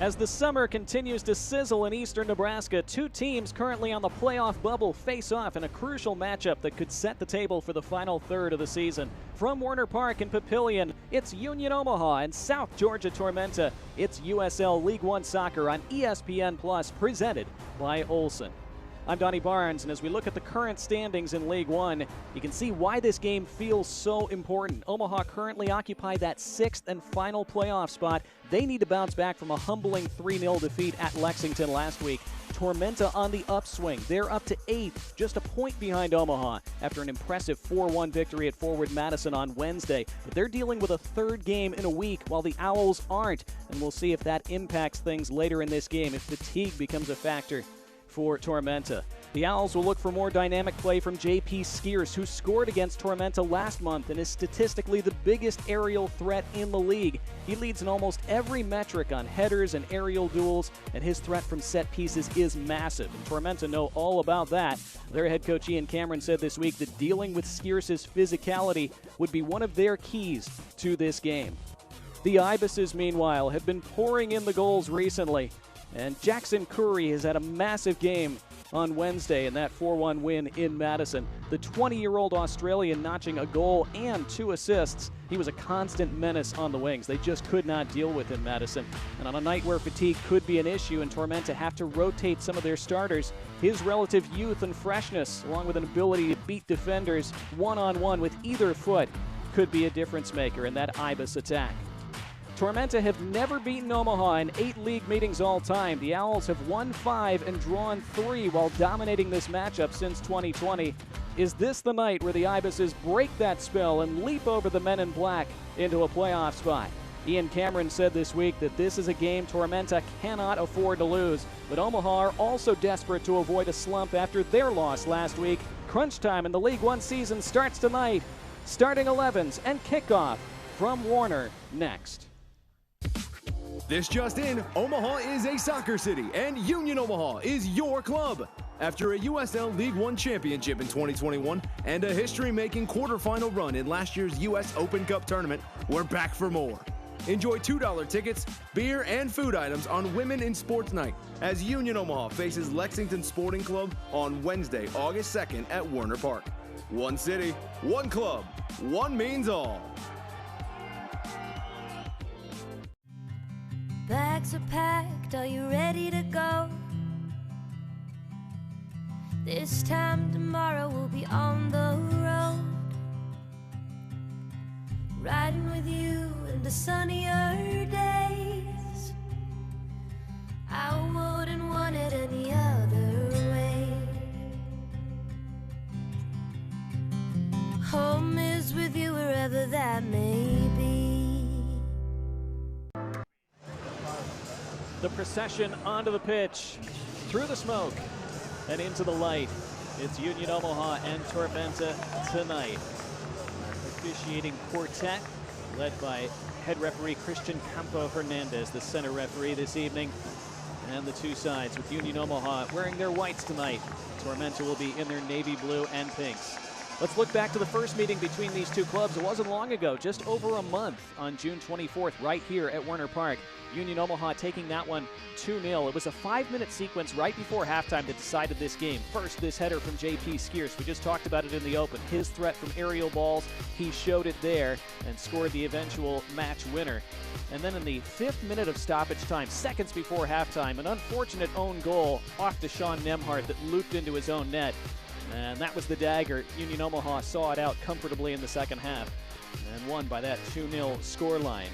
As the summer continues to sizzle in eastern Nebraska, two teams currently on the playoff bubble face off in a crucial matchup that could set the table for the final third of the season. From Warner Park in Papillion, it's Union Omaha and South Georgia Tormenta. It's USL League One soccer on ESPN Plus, presented by Olsen. I'm Donnie Barnes, and as we look at the current standings in League One, you can see why this game feels so important. Omaha currently occupy that sixth and final playoff spot. They need to bounce back from a humbling 3-0 defeat at Lexington last week. Tormenta on the upswing. They're up to 8th, just a point behind Omaha after an impressive 4-1 victory at Forward Madison on Wednesday. But they're dealing with a third game in a week while the Owls aren't, and we'll see if that impacts things later in this game, if fatigue becomes a factor for Tormenta. The Owls will look for more dynamic play from J.P. Skiers, who scored against Tormenta last month and is statistically the biggest aerial threat in the league. He leads in almost every metric on headers and aerial duels, and his threat from set pieces is massive, and Tormenta know all about that. Their head coach Ian Cameron said this week that dealing with Skiers' physicality would be one of their keys to this game. The Ibises, meanwhile, have been pouring in the goals recently, and Jackson Curry has had a massive game on Wednesday in that 4-1 win in Madison. The 20-year-old Australian notching a goal and 2 assists. He was a constant menace on the wings. They just could not deal with him, Madison. And on a night where fatigue could be an issue and Tormenta have to rotate some of their starters, his relative youth and freshness, along with an ability to beat defenders one-on-one with either foot, could be a difference maker in that Ibis attack. Tormenta have never beaten Omaha in 8 league meetings all time. The Owls have won 5 and drawn 3 while dominating this matchup since 2020. Is this the night where the Ibises break that spell and leap over the men in black into a playoff spot? Ian Cameron said this week that this is a game Tormenta cannot afford to lose, but Omaha are also desperate to avoid a slump after their loss last week. Crunch time in the League One season starts tonight. Starting 11s and kickoff from Warner next. This just in, Omaha is a soccer city, and Union Omaha is your club. After a USL League One championship in 2021 and a history-making quarterfinal run in last year's US Open Cup tournament, we're back for more. Enjoy $2 tickets, beer, and food items on Women in Sports Night as Union Omaha faces Lexington Sporting Club on Wednesday, August 2nd at Warner Park. One city, one club, one means all. Bags are packed, are you ready to go? This time tomorrow we'll be on the road, riding with you into sunnier days. I wouldn't want it any other way. Home is with you wherever that may be. The procession onto the pitch, through the smoke, and into the light. It's Union Omaha and Tormenta tonight. Officiating quartet, led by head referee Christian Campo Hernandez, the center referee this evening. And the two sides, with Union Omaha wearing their whites tonight. Tormenta will be in their navy blue and pinks. Let's look back to the first meeting between these two clubs. It wasn't long ago, just over a month, on June 24th, right here at Warner Park. Union Omaha taking that one 2-0. It was a 5-minute sequence right before halftime that decided this game. First, this header from J.P. Skiers. We just talked about it in the open. His threat from aerial balls, he showed it there and scored the eventual match winner. And then in the 5th minute of stoppage time, seconds before halftime, an unfortunate own goal off to Sean Nemhart that looped into his own net. And that was the dagger. Union Omaha saw it out comfortably in the second half and won by that 2-0 scoreline.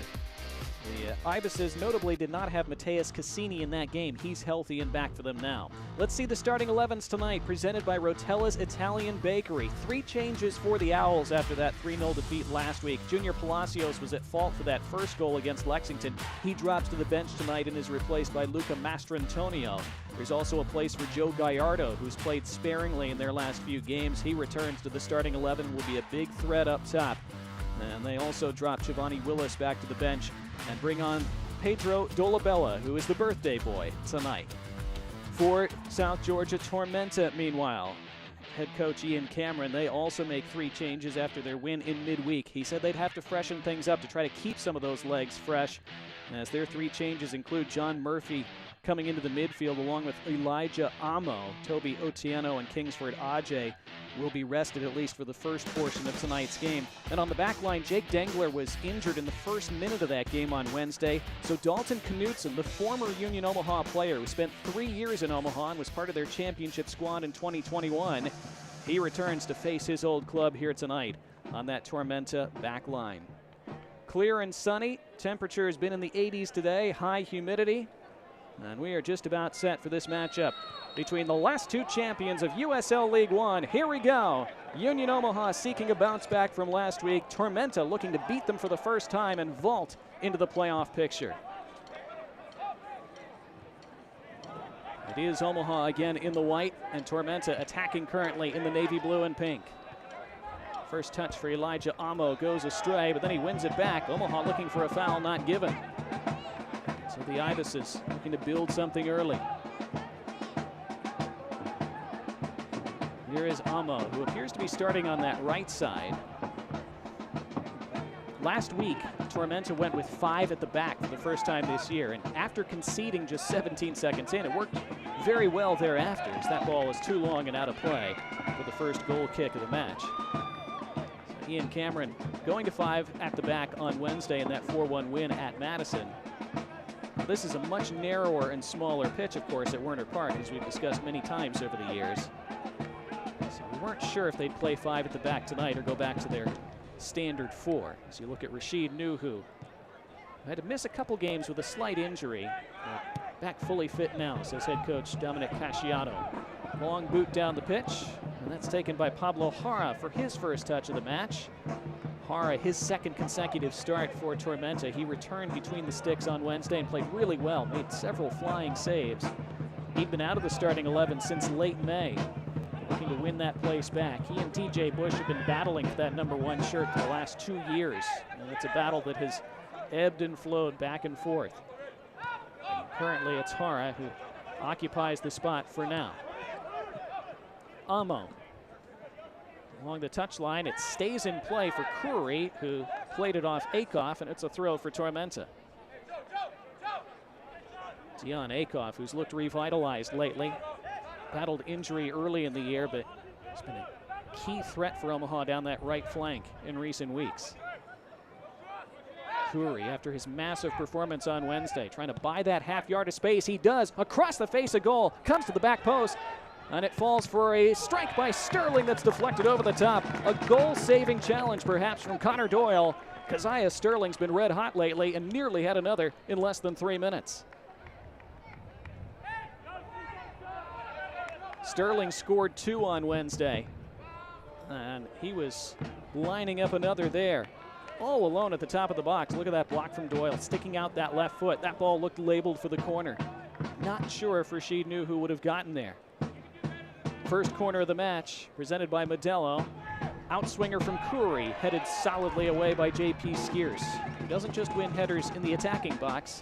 The Ibises notably did not have Mateus Cassini in that game. He's healthy and back for them now. Let's see the starting 11s tonight, presented by Rotella's Italian Bakery. 3 changes for the Owls after that 3-0 defeat last week. Junior Palacios was at fault for that first goal against Lexington. He drops to the bench tonight and is replaced by Luca Mastrantonio. There's also a place for Joe Gallardo, who's played sparingly in their last few games. He returns to the starting 11, will be a big threat up top. And they also drop Giovanni Willis back to the bench and bring on Pedro Dolabella, who is the birthday boy tonight. For South Georgia Tormenta, meanwhile, head coach Ian Cameron, they also make 3 changes after their win in midweek. He said they'd have to freshen things up to try to keep some of those legs fresh. As their 3 changes include John Murphy coming into the midfield along with Elijah Amo. Toby Otieno and Kingsford Ajay will be rested at least for the first portion of tonight's game. And on the back line, Jake Dengler was injured in the first minute of that game on Wednesday. So Dalton Knutson, the former Union Omaha player who spent 3 years in Omaha and was part of their championship squad in 2021, he returns to face his old club here tonight on that Tormenta back line. Clear and sunny. Temperature has been in the 80s today, high humidity. And we are just about set for this matchup between the last 2 champions of USL League One. Here we go. Union Omaha seeking a bounce back from last week. Tormenta looking to beat them for the first time and vault into the playoff picture. It is Omaha again in the white, and Tormenta attacking currently in the navy blue and pink. First touch for Elijah Amo goes astray, but then he wins it back. Omaha looking for a foul, not given. So the Ibises looking to build something early. Here is Amo, who appears to be starting on that right side. Last week, Tormenta went with 5 at the back for the first time this year, and after conceding just 17 seconds in, it worked very well thereafter, as that ball was too long and out of play for the first goal kick of the match. So Ian Cameron going to 5 at the back on Wednesday in that 4-1 win at Madison. This is a much narrower and smaller pitch, of course, at Werner Park, as we've discussed many times over the years. So we weren't sure if they'd play 5 at the back tonight or go back to their standard 4. As you look at Rashid Nuhu, who had to miss a couple games with a slight injury. Back fully fit now, says head coach Dominic Casciato. Long boot down the pitch, and that's taken by Pablo Jara for his first touch of the match. Jara, his 2nd consecutive start for Tormenta. He returned between the sticks on Wednesday and played really well, made several flying saves. He'd been out of the starting 11 since late May, looking to win that place back. He and TJ Bush have been battling for that #1 shirt for the last 2 years. And it's a battle that has ebbed and flowed back and forth. And currently it's Jara who occupies the spot for now. Amo. Along the touchline, it stays in play for Khoury, who played it off Akoff, and it's a throw for Tormenta. Dion Akoff, who's looked revitalized lately, battled injury early in the year, but has been a key threat for Omaha down that right flank in recent weeks. Khoury, after his massive performance on Wednesday, trying to buy that half yard of space. He does, across the face of goal, comes to the back post, and it falls for a strike by Sterling that's deflected over the top. A goal-saving challenge, perhaps, from Connor Doyle. Keziah Sterling's been red hot lately and nearly had another in less than 3 minutes. Sterling scored 2 on Wednesday, and he was lining up another there. All alone at the top of the box. Look at that block from Doyle, sticking out that left foot. That ball looked labeled for the corner. Not sure if Rashid Nuhu would have gotten there. First corner of the match, presented by Modelo. Outswinger from Khoury, headed solidly away by J.P. Skiers. He doesn't just win headers in the attacking box,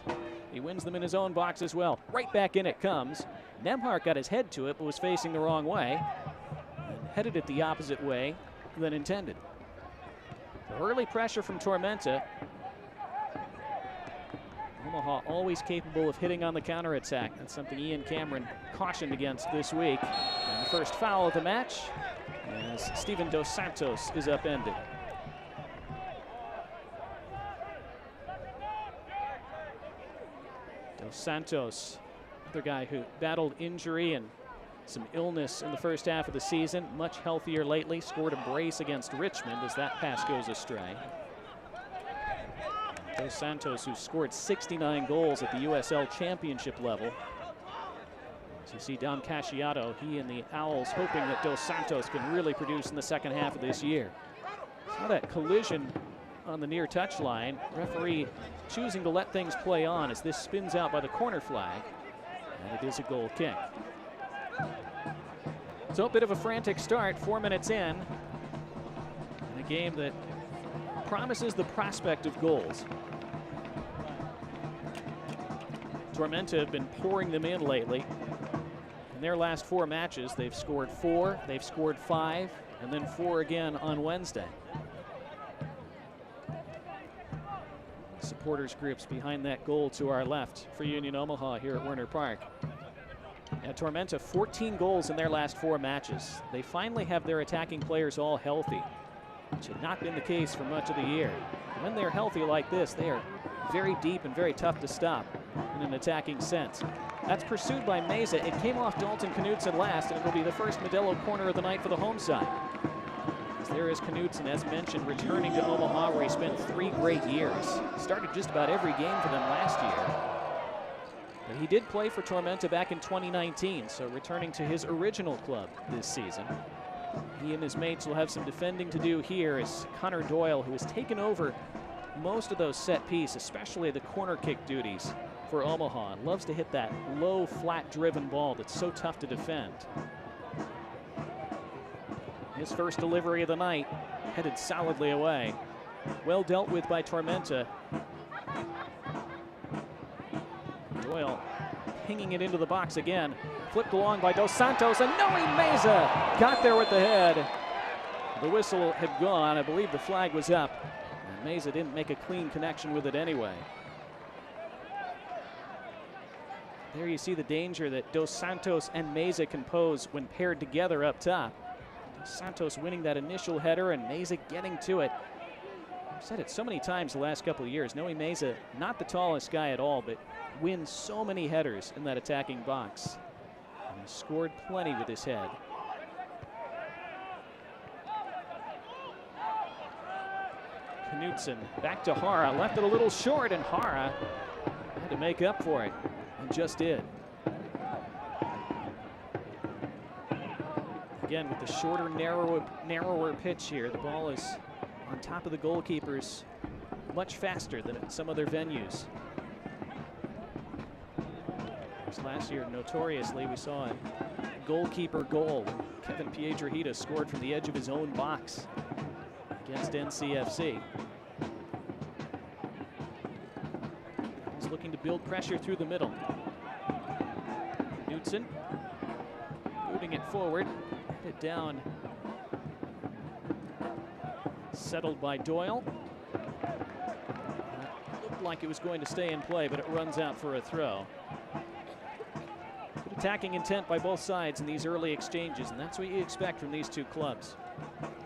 he wins them in his own box as well. Right back in it comes. Nemhart got his head to it, but was facing the wrong way, and headed it the opposite way than intended. Early pressure from Tormenta. Omaha always capable of hitting on the counterattack. That's something Ian Cameron cautioned against this week. And the first foul of the match as Steven Dos Santos is upended. Dos Santos, another guy who battled injury and some illness in the first half of the season, much healthier lately, scored a brace against Richmond as that pass goes astray. Dos Santos, who scored 69 goals at the USL Championship level. As you see Dom Casciato, he and the Owls hoping that Dos Santos can really produce in the second half of this year. Saw that collision on the near touchline. Referee choosing to let things play on as this spins out by the corner flag, and it is a goal kick. So a bit of a frantic start, 4 minutes in a game that promises the prospect of goals. Tormenta have been pouring them in lately. In their last 4 matches, they've scored 4, they've scored 5, and then 4 again on Wednesday. Supporters groups behind that goal to our left for Union Omaha here at Werner Park. At Tormenta, 14 goals in their last 4 matches. They finally have their attacking players all healthy, which had not been the case for much of the year. When they're healthy like this, they are very deep and very tough to stop in an attacking sense. That's pursued by Meza. It came off Dalton Knutson last, and it will be the first Modelo corner of the night for the home side. As there is Knutson, as mentioned, returning to Omaha, where he spent 3 great years. Started just about every game for them last year. But he did play for Tormenta back in 2019, so returning to his original club this season. He and his mates will have some defending to do here as Connor Doyle, who has taken over most of those set piece, especially the corner kick duties for Omaha, and loves to hit that low, flat-driven ball that's so tough to defend. His first delivery of the night, headed solidly away. Well dealt with by Tormenta. Doyle pinging it into the box again. Flipped along by Dos Santos, and Noe Meza got there with the head. The whistle had gone. I believe the flag was up. And Meza didn't make a clean connection with it anyway. There you see the danger that Dos Santos and Meza can pose when paired together up top. Dos Santos winning that initial header and Meza getting to it. I've said it so many times the last couple of years. Noe Meza, not the tallest guy at all, but wins so many headers in that attacking box. And he scored plenty with his head. Knutson back to Hara, left it a little short, and Hara had to make up for it, and just did. Again, with the shorter, narrower pitch here, the ball is on top of the goalkeepers much faster than at some other venues. Last year, notoriously, we saw a goalkeeper goal when Kevin Piedrahita scored from the edge of his own box against NCFC. He's looking to build pressure through the middle. Knutson moving it forward, hit down, settled by Doyle. Looked like it was going to stay in play, but it runs out for a throw. Good attacking intent by both sides in these early exchanges, and that's what you expect from these two clubs.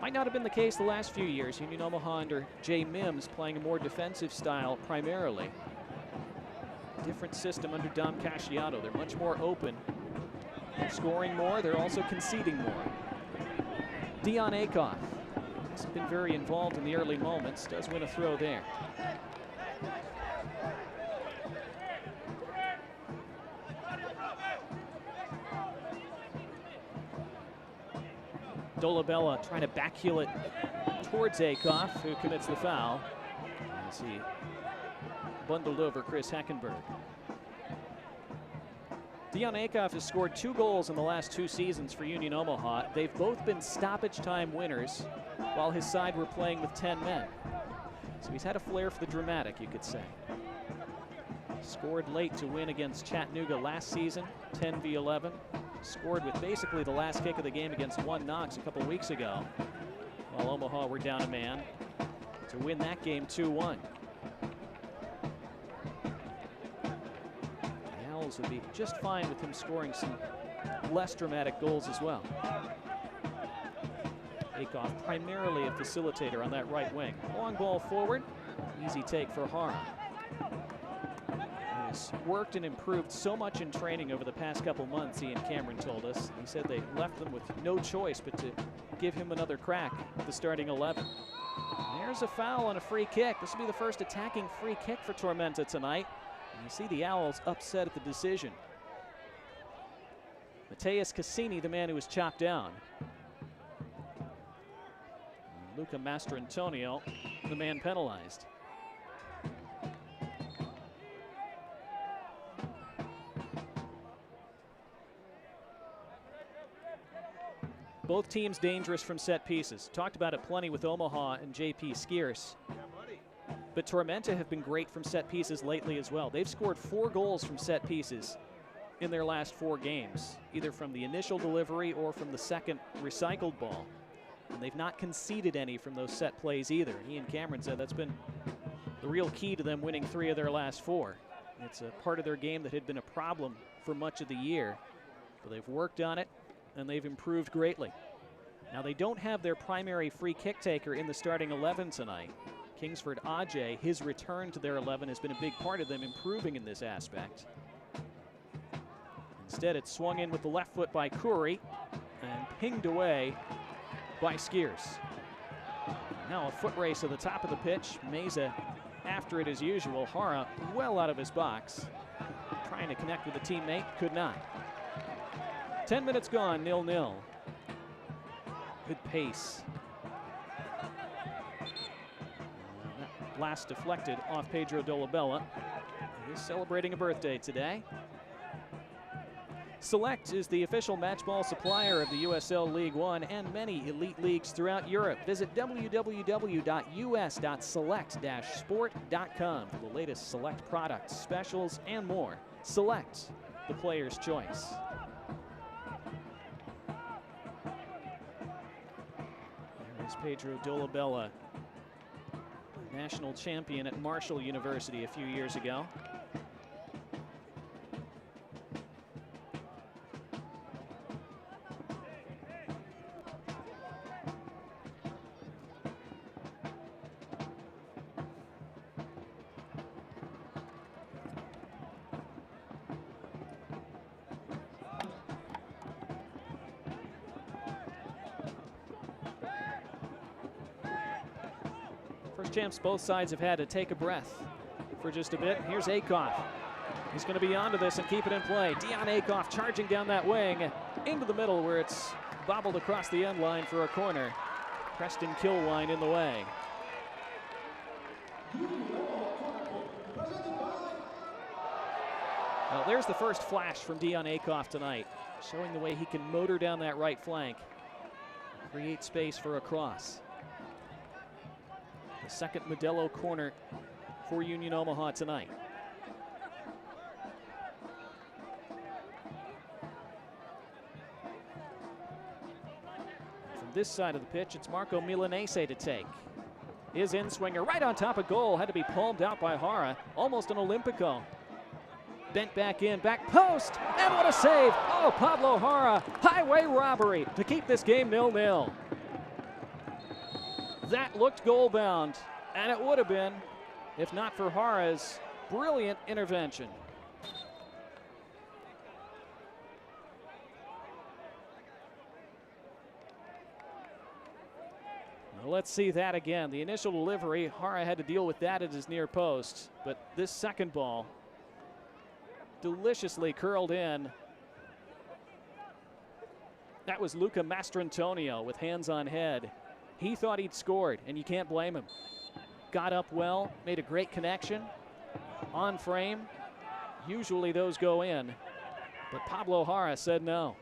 Might not have been the case the last few years. Union Omaha under Jay Mims playing a more defensive style primarily. Different system under Dom Casciato. They're much more open. They're scoring more. They're also conceding more. Dion Akoff hasn't been very involved in the early moments. Does win a throw there. Dolabella trying to backheel it towards Akoff, who commits the foul as he bundled over Chris Heckenberg. Dion Akoff has scored 2 goals in the last 2 seasons for Union Omaha. They've both been stoppage time winners while his side were playing with 10 men. So he's had a flair for the dramatic, you could say. Scored late to win against Chattanooga last season, 10-11. Scored with basically the last kick of the game against One Knox a couple weeks ago, while Omaha were down a man, to win that game 2-1. The Owls would be just fine with him scoring some less dramatic goals as well. Akoff primarily a facilitator on that right wing. Long ball forward, easy take for Hara. Worked and improved so much in training over the past couple months, Ian Cameron told us. He said they left them with no choice but to give him another crack at the starting 11. There's a foul on a free kick. This will be the first attacking free kick for Tormenta tonight. And you see the Owls upset at the decision. Mateus Cassini, the man who was chopped down. And Luca Mastrantonio, the man penalized. Both teams dangerous from set pieces. Talked about it plenty with Omaha and JP Skierce. But Tormenta have been great from set pieces lately as well. They've scored 4 goals from set pieces in their last 4 games, either from the initial delivery or from the second recycled ball. And they've not conceded any from those set plays either. Ian Cameron said that's been the real key to them winning 3 of their last 4. It's a part of their game that had been a problem for much of the year, but they've worked on it and they've improved greatly. Now they don't have their primary free kick taker in the starting 11 tonight. Kingsford Ajay, his return to their 11 has been a big part of them improving in this aspect. Instead, it's swung in with the left foot by Curry and pinged away by Skiers. Now a foot race at the top of the pitch. Meza after it as usual. Hara well out of his box. Trying to connect with a teammate, could not. 10 minutes gone, 0-0. Good pace. That blast deflected off Pedro Dolabella. He is celebrating a birthday today. Select is the official match ball supplier of the USL League One and many elite leagues throughout Europe. Visit www.us.select-sport.com for the latest Select products, specials, and more. Select, the player's choice. There is Pedro Dolabella, national champion at Marshall University a few years ago. First chance both sides have had to take a breath for just a bit. Here's Akoff. He's going to be onto this and keep it in play. Dion Akoff charging down that wing into the middle where it's bobbled across the end line for a corner. Preston Kilwine in the way. Well, there's the first flash from Dion Akoff tonight, showing the way he can motor down that right flank, create space for a cross. The second Modelo corner for Union Omaha tonight. From this side of the pitch, it's Marco Milanese to take. His in-swinger right on top of goal, had to be palmed out by Hara, almost an Olympico. Bent back in, back post, and what a save! Oh, Pablo Hara, highway robbery to keep this game 0-0. That looked goal-bound, and it would have been if not for Hara's brilliant intervention. Well, let's see that again. The initial delivery, Hara had to deal with that at his near post, but this second ball deliciously curled in. That was Luca Mastrantonio with hands on head. He thought he'd scored, and you can't blame him. Got up well, made a great connection. On frame, usually those go in, but Pablo Hara said no.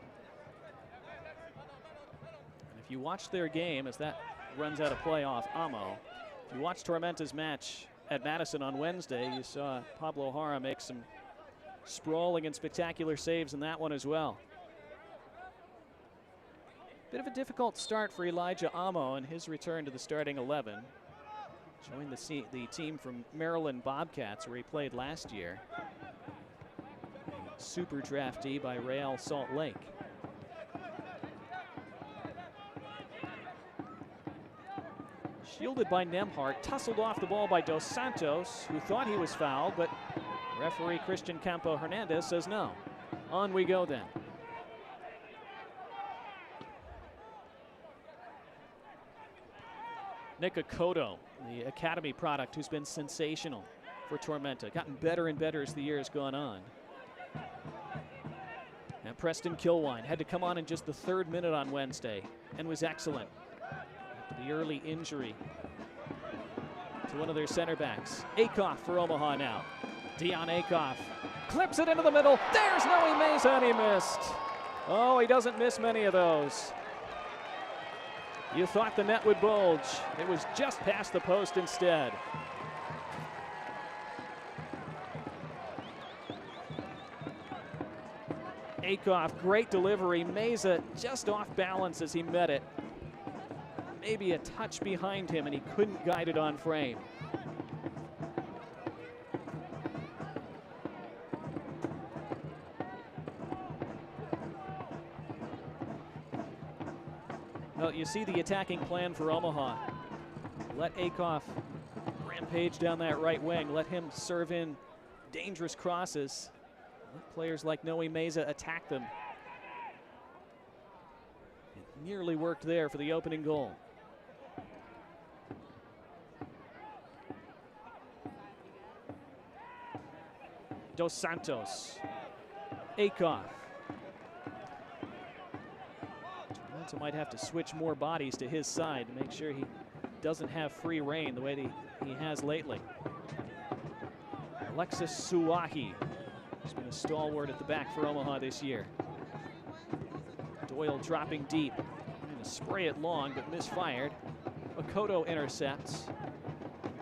And if you watch their game as that runs out of play off Amo, if you watch Tormenta's match at Madison on Wednesday, you saw Pablo Hara make some sprawling and spectacular saves in that one as well. Bit of a difficult start for Elijah Amo in his return to the starting 11. Joined the team from Maryland Bobcats, where he played last year. Super draftee by Real Salt Lake. Shielded by Nemhart, tussled off the ball by Dos Santos, who thought he was fouled, but referee Christian Campo Hernandez says no. On we go then. Nick Akoto, the Academy product, who's been sensational for Tormenta. Gotten better and better as the year has gone on. And Preston Kilwine had to come on in just the 3rd minute on Wednesday and was excellent after the early injury to one of their center backs. Akoff for Omaha now. Dion Akoff clips it into the middle. There's Noe Meza, and he missed. Oh, he doesn't miss many of those. You thought the net would bulge. It was just past the post instead. Akoff, great delivery. Meza just off balance as he met it. Maybe a touch behind him, and he couldn't guide it on frame. Well, you see the attacking plan for Omaha. Let Akoff rampage down that right wing. Let him serve in dangerous crosses. Let players like Noe Meza attack them. It nearly worked there for the opening goal. Dos Santos. Akoff. Tormenta might have to switch more bodies to his side to make sure he doesn't have free reign the way that he has lately. Alexis Suwahi. He's been a stalwart at the back for Omaha this year. Doyle dropping deep. Trying to spray it long, but misfired. Makoto intercepts.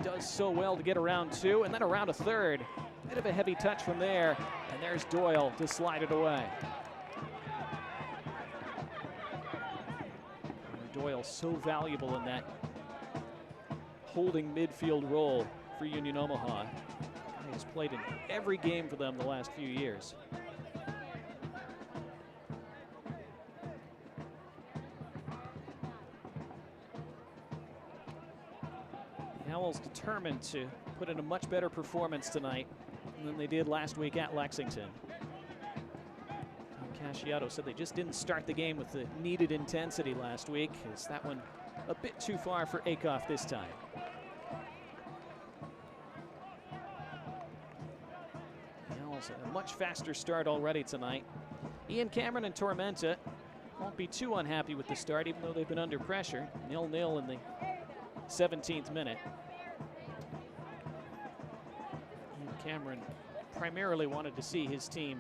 Does so well to get around two, and then around a third. Bit of a heavy touch from there, and there's Doyle to slide it away. Doyle so valuable in that holding midfield role for Union Omaha. He's played in every game for them the last few years. The Owls determined to put in a much better performance tonight than they did last week at Lexington. Tom Casciato said they just didn't start the game with the needed intensity last week. Is that one a bit too far for Akoff this time? A much faster start already tonight. Ian Cameron and Tormenta won't be too unhappy with the start, even though they've been under pressure. 0-0 in the 17th minute. Ian Cameron primarily wanted to see his team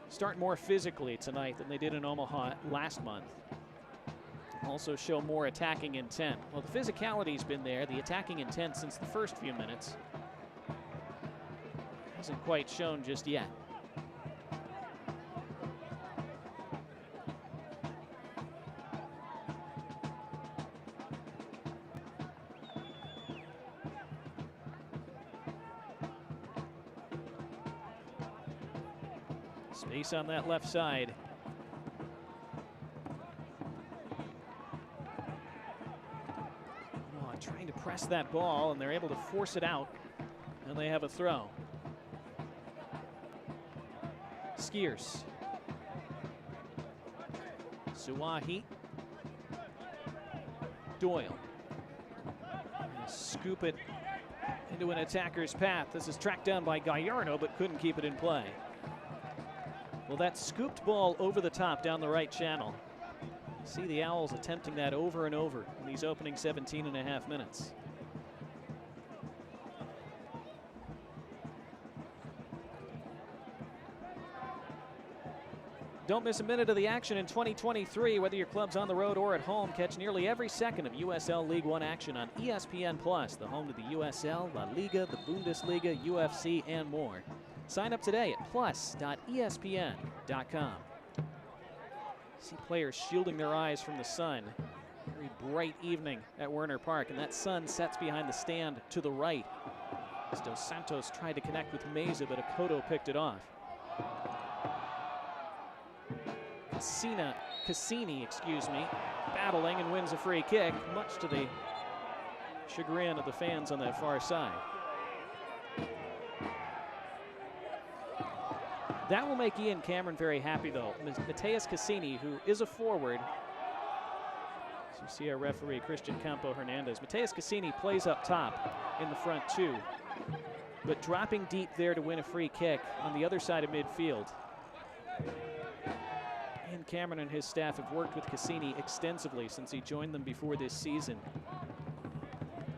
start more physically tonight than they did in Omaha last month. Also show more attacking intent. Well, the physicality's been there, the attacking intent since the first few minutes. Hasn't quite shown just yet. Space on that left side. Oh, trying to press that ball, and they're able to force it out, and they have a throw. Skiers. Suwahi. Doyle. Scoop it into an attacker's path. This is tracked down by Gallardo, but couldn't keep it in play. Well, that scooped ball over the top down the right channel. See the Owls attempting that over and over in these opening 17.5 minutes. Don't miss a minute of the action in 2023. Whether your club's on the road or at home, catch nearly every second of USL League One action on ESPN+, the home to the USL, La Liga, the Bundesliga, UFC, and more. Sign up today at plus.espn.com. See players shielding their eyes from the sun. Very bright evening at Werner Park, and that sun sets behind the stand to the right. As Dos Santos tried to connect with Meza, but Akoto picked it off. Cassini, battling and wins a free kick, much to the chagrin of the fans on that far side. That will make Ian Cameron very happy, though. Mateus Cassini, who is a forward. So you see our referee, Christian Campo Hernandez. Mateus Cassini plays up top in the front two, but dropping deep there to win a free kick on the other side of midfield. Ian Cameron and his staff have worked with Cassini extensively since he joined them before this season.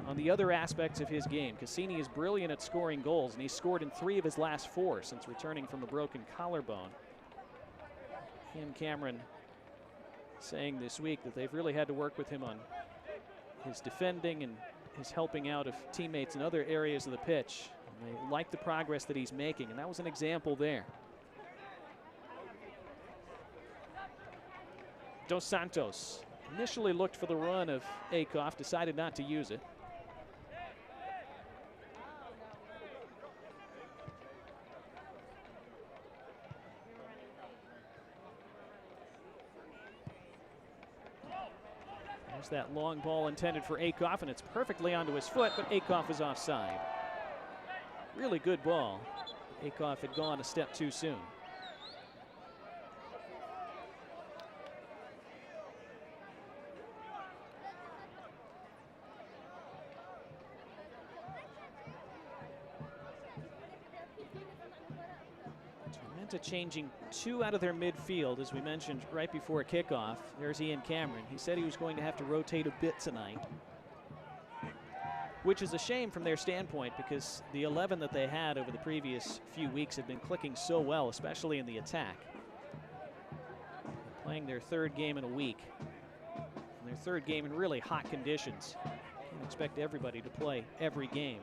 On the other aspects of his game, Cassini is brilliant at scoring goals, and he's scored in 3 of his last 4 since returning from a broken collarbone. Ian Cameron saying this week that they've really had to work with him on his defending and his helping out of teammates in other areas of the pitch. And they like the progress that he's making, and that was an example there. Dos Santos initially looked for the run of Akoff, decided not to use it. There's that long ball intended for Akoff, and it's perfectly onto his foot, but Akoff is offside. Really good ball. Akoff had gone a step too soon. Tormenta changing 2 out of their midfield, as we mentioned right before kickoff. There's Ian Cameron. He said he was going to have to rotate a bit tonight, which is a shame from their standpoint because the 11 that they had over the previous few weeks have been clicking so well, especially in the attack. They're playing their 3rd game in a week, and their 3rd game in really hot conditions. Can't expect everybody to play every game.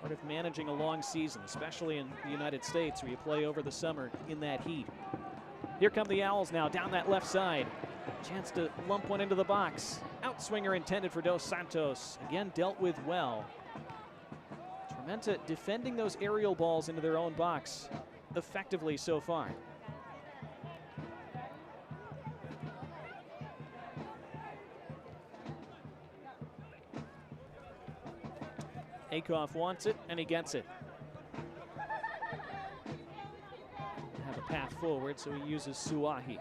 Part of managing a long season, especially in the United States where you play over the summer in that heat. Here come the Owls now down that left side. Chance to lump one into the box. Outswinger intended for Dos Santos. Again, dealt with well. Tormenta defending those aerial balls into their own box effectively so far. Akoff wants it, and he gets it. Have a path forward, so he uses Suahi.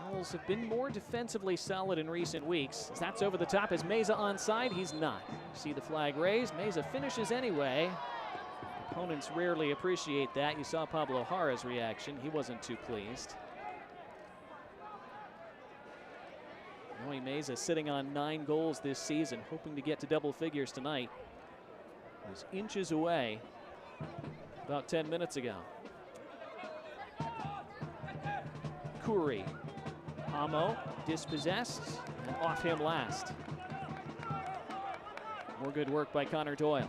Owls have been more defensively solid in recent weeks. As that's over the top. Is Meza onside? He's not. See the flag raised. Meza finishes anyway. Opponents rarely appreciate that. You saw Pablo Jara's reaction. He wasn't too pleased. Noe Meza sitting on 9 goals this season, hoping to get to double figures tonight. He was inches away about 10 minutes ago. Curry. Amo dispossessed and off him last. More good work by Connor Doyle.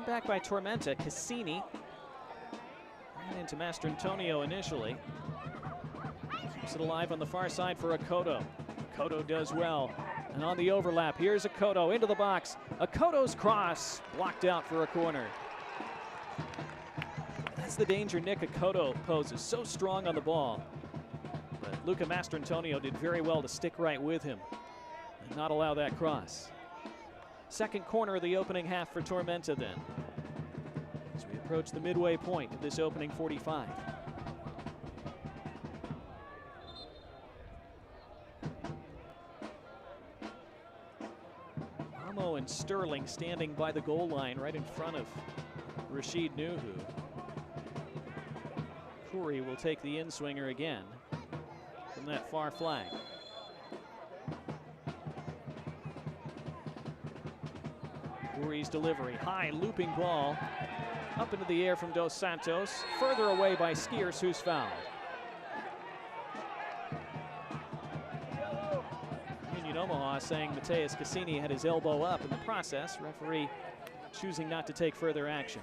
Back by Tormenta. Cassini ran into Mastrantonio initially. Keeps it alive on the far side for Akoto. Akoto does well. And on the overlap, here's Akoto into the box. Akoto's cross blocked out for a corner. That's the danger Nick Akoto poses. So strong on the ball. But Luca Mastrantonio did very well to stick right with him and not allow that cross. Second corner of the opening half for Tormenta then, as we approach the midway point of this opening 45. Amo and Sterling standing by the goal line right in front of Rashid Nuhu. Curry will take the in-swinger again from that far flag. Curry's delivery, high looping ball, up into the air from Dos Santos, further away by Skiers, who's fouled. Union Omaha saying Mateus Cassini had his elbow up in the process, referee choosing not to take further action.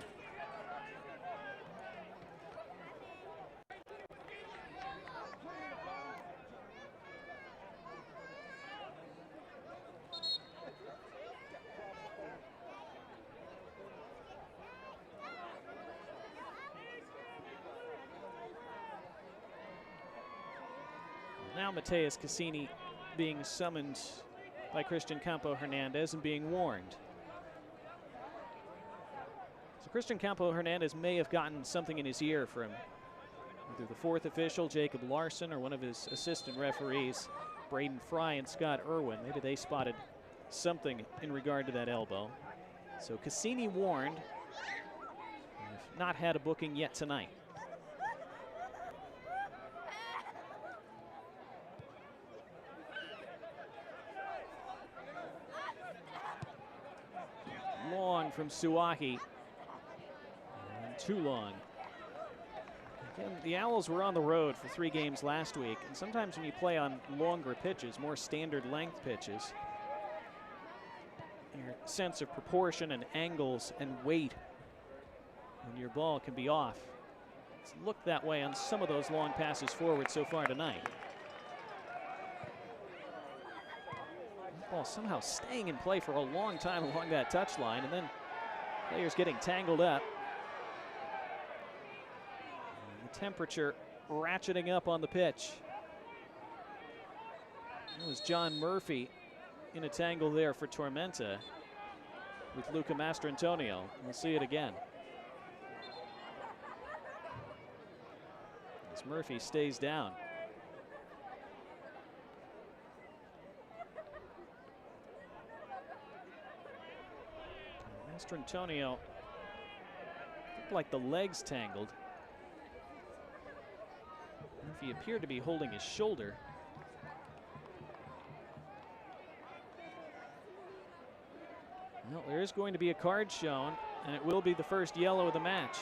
Now Mateus Cassini being summoned by Christian Campo Hernandez and being warned. So Christian Campo Hernandez may have gotten something in his ear from either the 4th official, Jacob Larson, or one of his assistant referees, Braden Fry and Scott Irwin. Maybe they spotted something in regard to that elbow. So Cassini warned. Have not had a booking yet tonight. Long from Suahi. And too long. And the Owls were on the road for 3 games last week, and sometimes when you play on longer pitches, more standard length pitches, your sense of proportion and angles and weight on your ball can be off. It's looked that way on some of those long passes forward so far tonight. That ball somehow staying in play for a long time along that touchline, and then players getting tangled up. And the temperature ratcheting up on the pitch. It was John Murphy in a tangle there for Tormenta with Luca Mastrantonio. We'll see it again. As Murphy stays down. Mastrantonio looked like the legs tangled. Murphy appeared to be holding his shoulder. Well, there is going to be a card shown, and it will be the first yellow of the match.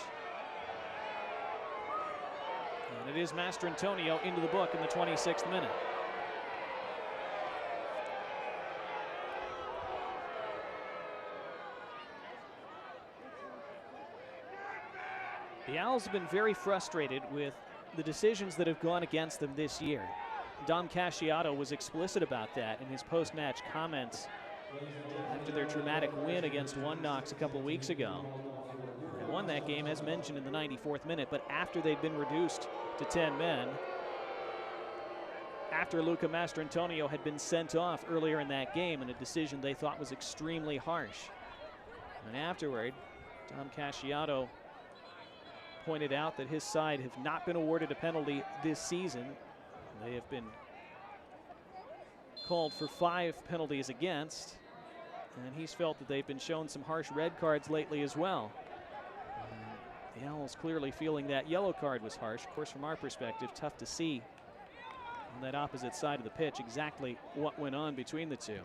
And it is Mastrantonio into the book in the 26th minute. The Owls have been very frustrated with the decisions that have gone against them this year. Dom Casciato was explicit about that in his post-match comments after their dramatic win against One Knox a couple weeks ago. They won that game, as mentioned, in the 94th minute, but after they'd been reduced to 10 men, after Luca Mastrantonio had been sent off earlier in that game in a decision they thought was extremely harsh. And afterward, Dom Casciato pointed out that his side have not been awarded a penalty this season. They have been called for 5 penalties against, and he's felt that they've been shown some harsh red cards lately as well. The Owls clearly feeling that yellow card was harsh. Of course, from our perspective, tough to see on that opposite side of the pitch exactly what went on between the two.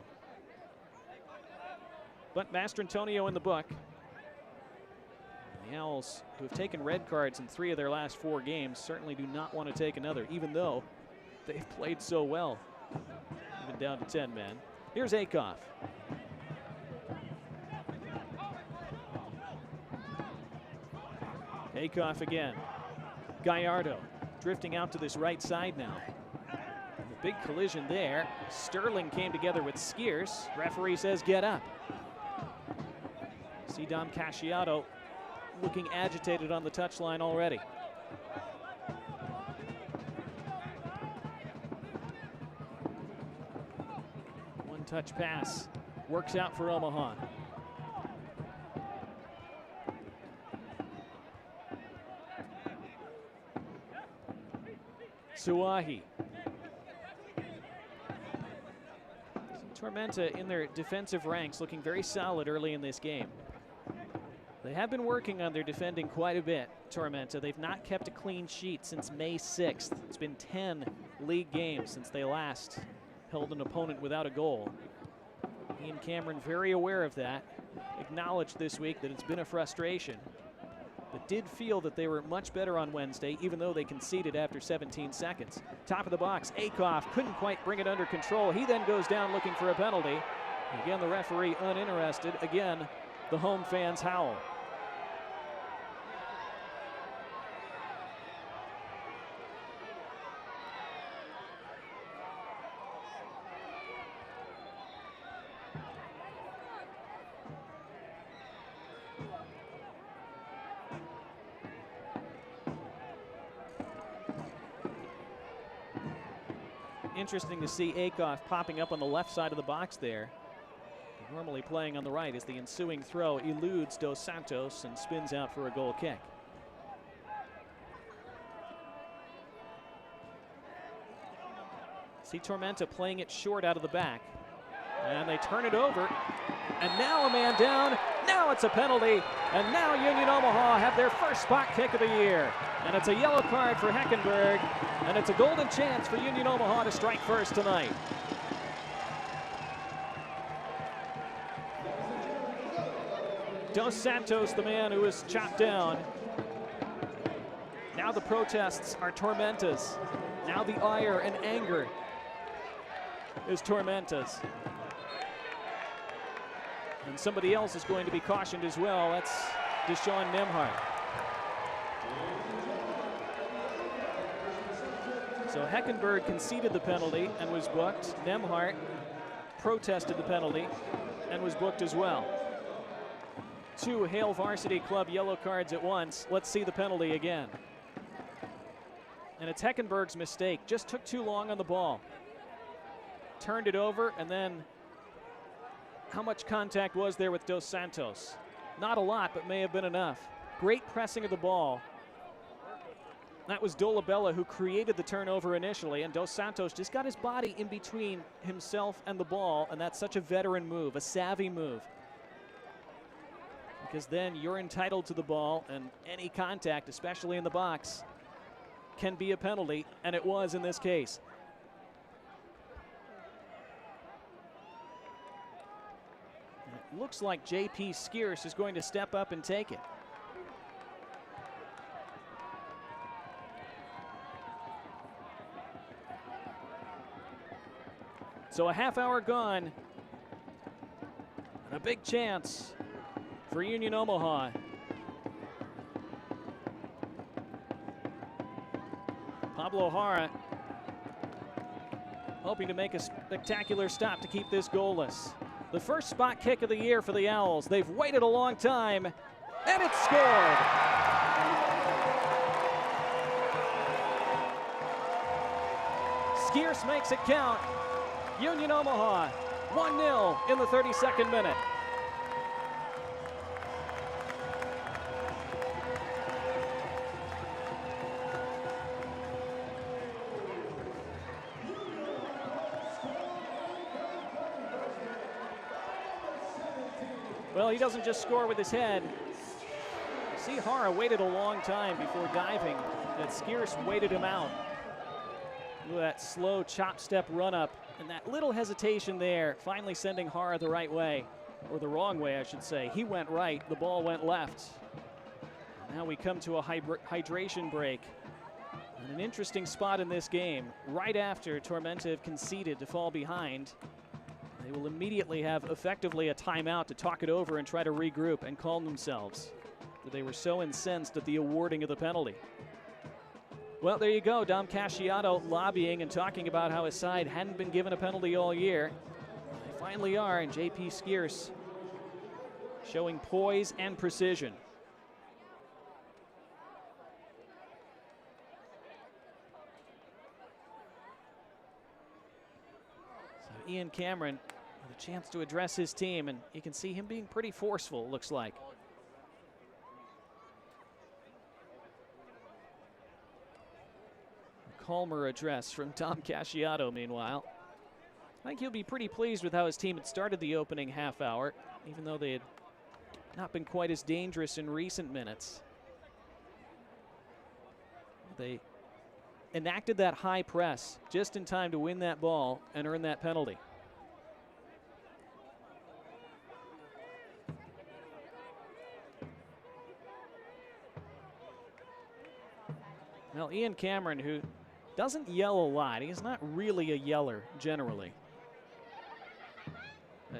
But Mastrantonio in the book. The Owls, who have taken red cards in 3 of their last 4 games, certainly do not want to take another, even though they've played so well. Even down to 10 men. Here's Akoff. Akoff again. Gallardo drifting out to this right side now. A big collision there. Sterling came together with Skiers. Referee says get up. See Dom Casciato looking agitated on the touchline already. One-touch pass works out for Omaha. Suahi. Tormenta in their defensive ranks looking very solid early in this game. They have been working on their defending quite a bit, Tormenta. They've not kept a clean sheet since May 6th. It's been 10 league games since they last held an opponent without a goal. Ian Cameron very aware of that. Acknowledged this week that it's been a frustration, but did feel that they were much better on Wednesday, even though they conceded after 17 seconds. Top of the box, Akoff couldn't quite bring it under control. He then goes down looking for a penalty. Again, the referee uninterested. Again, the home fans howl. Interesting to see Akoff popping up on the left side of the box there. Normally playing on the right as the ensuing throw eludes Dos Santos and spins out for a goal kick. See Tormenta playing it short out of the back. And they turn it over. And now a man down. Now it's a penalty. And now Union Omaha have their first spot kick of the year. And it's a yellow card for Heckenberg. And it's a golden chance for Union Omaha to strike first tonight. Dos Santos, the man who was chopped down. Now the protests are Tormenta's. Now the ire and anger is Tormenta's. And somebody else is going to be cautioned as well. That's Deshaun Nembhard. So Heckenberg conceded the penalty and was booked. Nembhard protested the penalty and was booked as well. 2 Hale Varsity Club yellow cards at once. Let's see the penalty again. And it's Heckenberg's mistake. Just took too long on the ball. Turned it over, and then how much contact was there with Dos Santos? Not a lot, but may have been enough. Great pressing of the ball. That was Dolabella who created the turnover initially, and Dos Santos just got his body in between himself and the ball, and that's such a veteran move, a savvy move. Because then you're entitled to the ball, and any contact, especially in the box, can be a penalty, and it was in this case. And it looks like J.P. Skierce is going to step up and take it. So a half hour gone, and a big chance for Union Omaha. Pablo Jara hoping to make a spectacular stop to keep this goalless. The first spot kick of the year for the Owls. They've waited a long time, and it's scored. Skierce makes it count. Union Omaha, 1-0 in the 32nd minute. Well, he doesn't just score with his head. See, Jara waited a long time before diving, and Skierce waited him out. Look at that slow chop step run up, and that little hesitation there, finally sending Jara the right way, or the wrong way, I should say. He went right, the ball went left. Now we come to a hydration break. And an interesting spot in this game, right after Tormenta have conceded to fall behind. They will immediately have effectively a timeout to talk it over and try to regroup and calm themselves. They were so incensed at the awarding of the penalty. Well, there you go. Dom Casciato lobbying and talking about how his side hadn't been given a penalty all year. They finally are, and J.P. Skierce showing poise and precision. So Ian Cameron with a chance to address his team, and you can see him being pretty forceful, it looks like. Calmer address from Dom Casciato, meanwhile. I think he'll be pretty pleased with how his team had started the opening half hour, even though they had not been quite as dangerous in recent minutes. They enacted that high press just in time to win that ball and earn that penalty. Well, Ian Cameron, who doesn't yell a lot. He's not really a yeller, generally.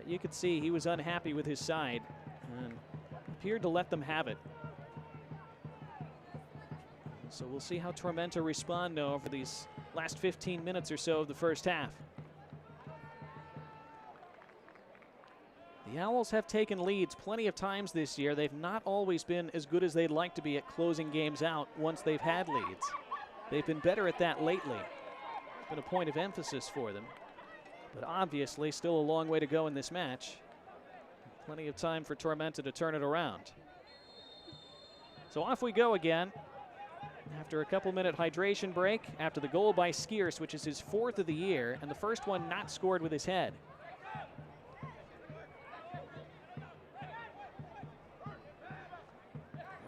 You could see he was unhappy with his side and appeared to let them have it. So we'll see how Tormenta respond now over these last 15 minutes or so of the first half. The Owls have taken leads plenty of times this year. They've not always been as good as they'd like to be at closing games out once they've had leads. They've been better at that lately. It's been a point of emphasis for them. But obviously still a long way to go in this match. Plenty of time for Tormenta to turn it around. So off we go again. After a couple-minute hydration break, after the goal by Skierce, which is his 4th of the year, and the first one not scored with his head.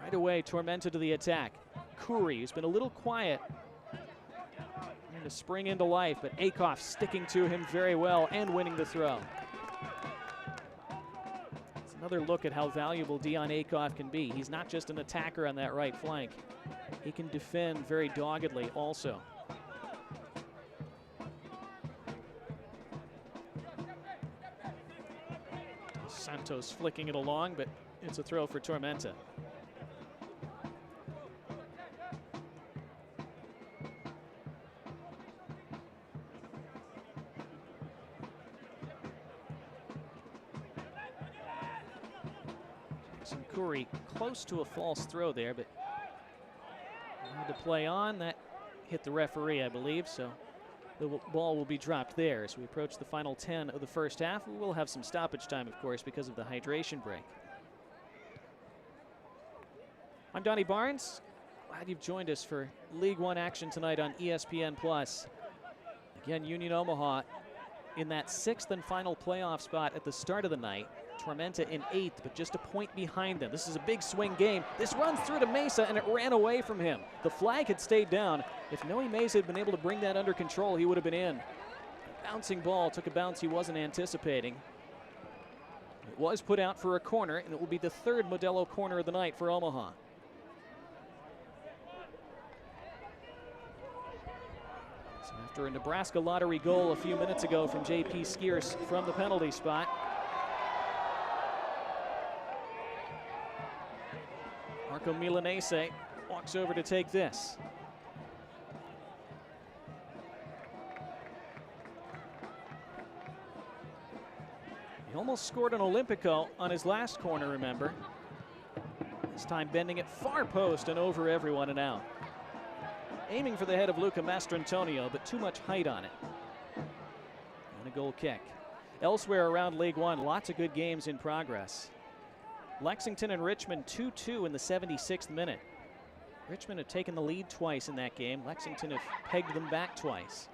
Right away, Tormenta to the attack. Khoury, who's been a little quiet, trying to spring into life, but Akoff sticking to him very well and winning the throw. It's Another look at how valuable Dion Akoff can be. He's not just an attacker on that right flank. He can defend very doggedly also. Santos flicking it along, but it's a throw for Tormenta. Curry close to a false throw there, but had to play on. That hit the referee, I believe, so the ball will be dropped there as we approach the final 10 of the first half. We will have some stoppage time, of course, because of the hydration break. I'm Donnie Barnes. Glad you've joined us for League One action tonight on ESPN+. Again, Union Omaha in that 6th and final playoff spot at the start of the night. Tormenta in 8th, but just a point behind them. This is a big swing game. This runs through to Mesa, and it ran away from him. The flag had stayed down. If Noe Mesa had been able to bring that under control, he would have been in. Bouncing ball took a bounce he wasn't anticipating. It was put out for a corner, and it will be the 3rd Modelo corner of the night for Omaha. So after a Nebraska lottery goal a few minutes ago from J.P. Skierce from the penalty spot, Marco Milanese walks over to take this. He almost scored an Olympico on his last corner, remember. This time bending it far post and over everyone and out. Aiming for the head of Luca Mastrantonio, but too much height on it. And a goal kick. Elsewhere around League One, lots of good games in progress. Lexington and Richmond 2-2 in the 76th minute. Richmond have taken the lead twice in that game. Lexington have pegged them back twice.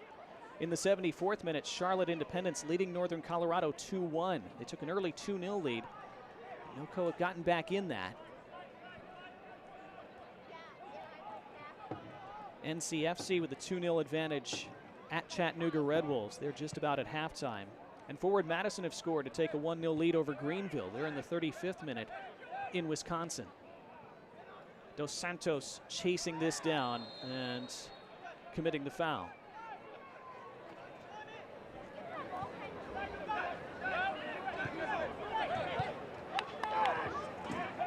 In the 74th minute, Charlotte Independence leading Northern Colorado 2-1. They took an early 2-0 lead. NOCO have gotten back in that. NCFC with a 2-0 advantage at Chattanooga Red Wolves. They're just about at halftime. And Forward Madison have scored to take a 1-0 lead over Greenville. They're in the 35th minute in Wisconsin. Dos Santos chasing this down and committing the foul.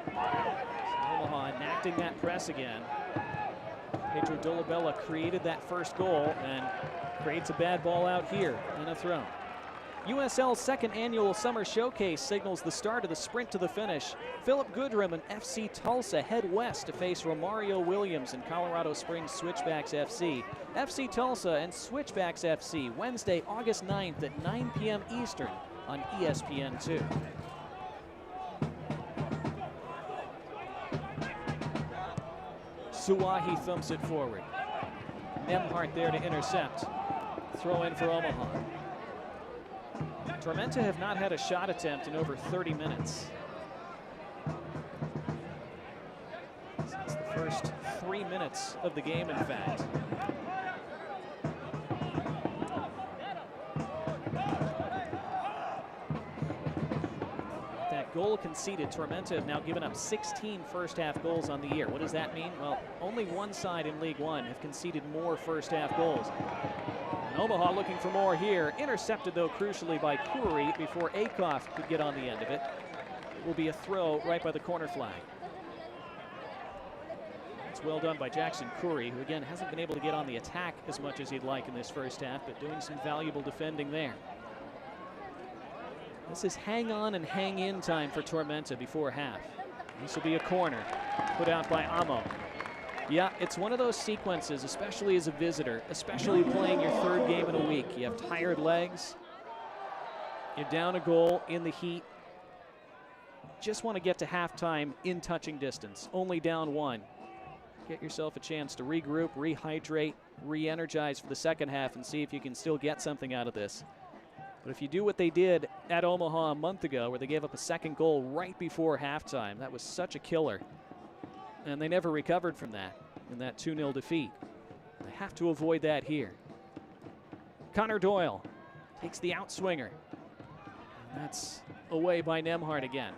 Omaha enacting that press again. Pedro Dolabella created that first goal and creates a bad ball out here and a throw. USL's 2nd annual summer showcase signals the start of the sprint to the finish. Philip Goodrum and FC Tulsa head west to face Romario Williams and Colorado Springs Switchbacks FC. FC Tulsa and Switchbacks FC Wednesday, August 9th at 9 p.m. Eastern on ESPN2. Suwahi thumps it forward. Nemhart there to intercept. Throw in for Omaha. Tormenta have not had a shot attempt in over 30 minutes. Since the first 3 minutes of the game, in fact. That goal conceded, Tormenta have now given up 16 first-half goals on the year. What does that mean? Well, only one side in League One have conceded more first-half goals. Omaha looking for more here. Intercepted, though, crucially by Curry before Akoff could get on the end of it. It will be a throw right by the corner flag. It's well done by Jackson Curry, who, again, hasn't been able to get on the attack as much as he'd like in this first half, but doing some valuable defending there. This is hang on and hang in time for Tormenta before half. This will be a corner put out by Amo. Yeah, it's one of those sequences, especially as a visitor, especially playing your 3rd game in a week. You have tired legs. You're down a goal in the heat. Just want to get to halftime in touching distance, only down 1. Get yourself a chance to regroup, rehydrate, re-energize for the second half and see if you can still get something out of this. But if you do what they did at Omaha a month ago, where they gave up a 2nd goal right before halftime, that was such a killer. And they never recovered from that in that 2-0 defeat. They have to avoid that here. Connor Doyle takes the outswinger. And that's away by Nemhart again.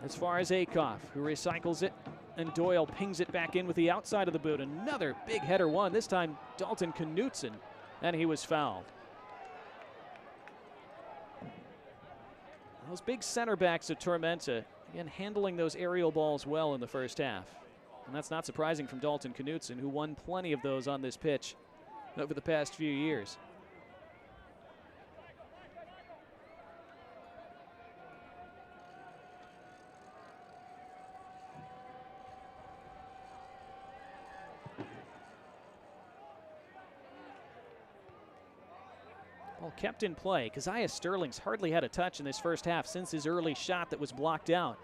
as far as Akoff, who recycles it, and Doyle pings it back in with the outside of the boot. Another big header one, this time Dalton Knutson, and he was fouled. Those big center backs at Tormenta, again, handling those aerial balls well in the first half. And that's not surprising from Dalton Knutson, who won plenty of those on this pitch over the past few years. Ball kept in play. Keziah Sterling's hardly had a touch in this first half since his early shot that was blocked out.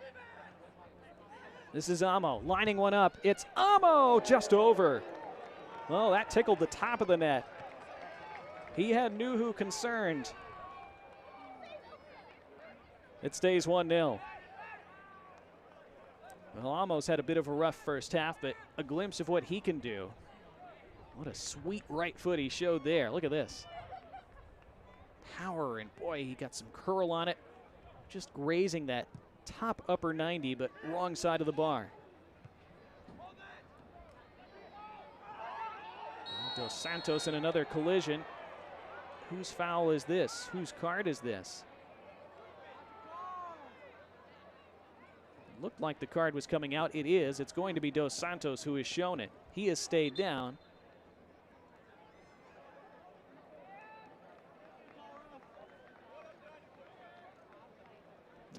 This is Amo lining one up. It's Amo just over. Well, that tickled the top of the net. He had Nuhu concerned. It stays 1-0. Well, Amo's had a bit of a rough first half, but a glimpse of what he can do. What a sweet right foot he showed there. Look at this. Power, and boy, he got some curl on it. Just grazing that top upper 90, but wrong side of the bar. Dos Santos in another collision. Whose foul is this? Whose card is this? Looked like the card was coming out. It is. It's going to be Dos Santos who has shown it. He has stayed down.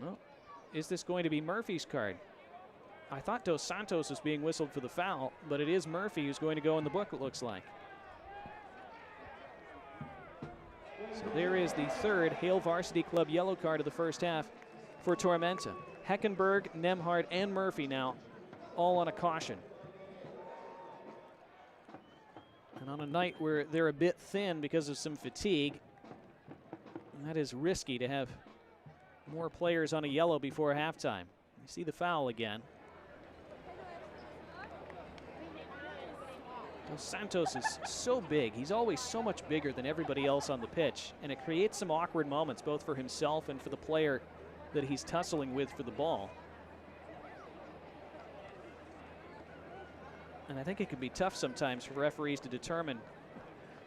Well, is this going to be Murphy's card? I thought Dos Santos was being whistled for the foul, but it is Murphy who's going to go in the book, it looks like. So there is the third Hale Varsity Club yellow card of the first half for Tormenta. Heckenberg, Nemhard, and Murphy now all on a caution. And on a night where they're a bit thin because of some fatigue, that is risky to have more players on a yellow before halftime. You see the foul again. Dos Santos is so big. He's always so much bigger than everybody else on the pitch, and it creates some awkward moments both for himself and for the player that he's tussling with for the ball. And I think it can be tough sometimes for referees to determine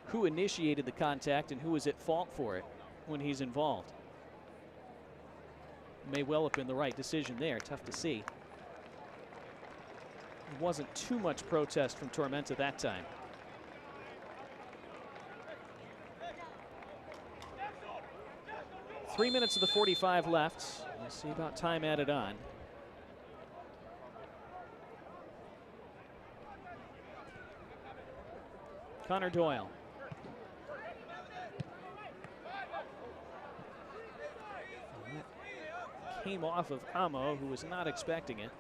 who initiated the contact and who was at fault for it when he's involved. May well have been the right decision there. Tough to see. There wasn't too much protest from Tormenta that time. Three minutes of the 45 left. We'll see about time added on. Connor Doyle. Came off of Amo, who was not expecting it.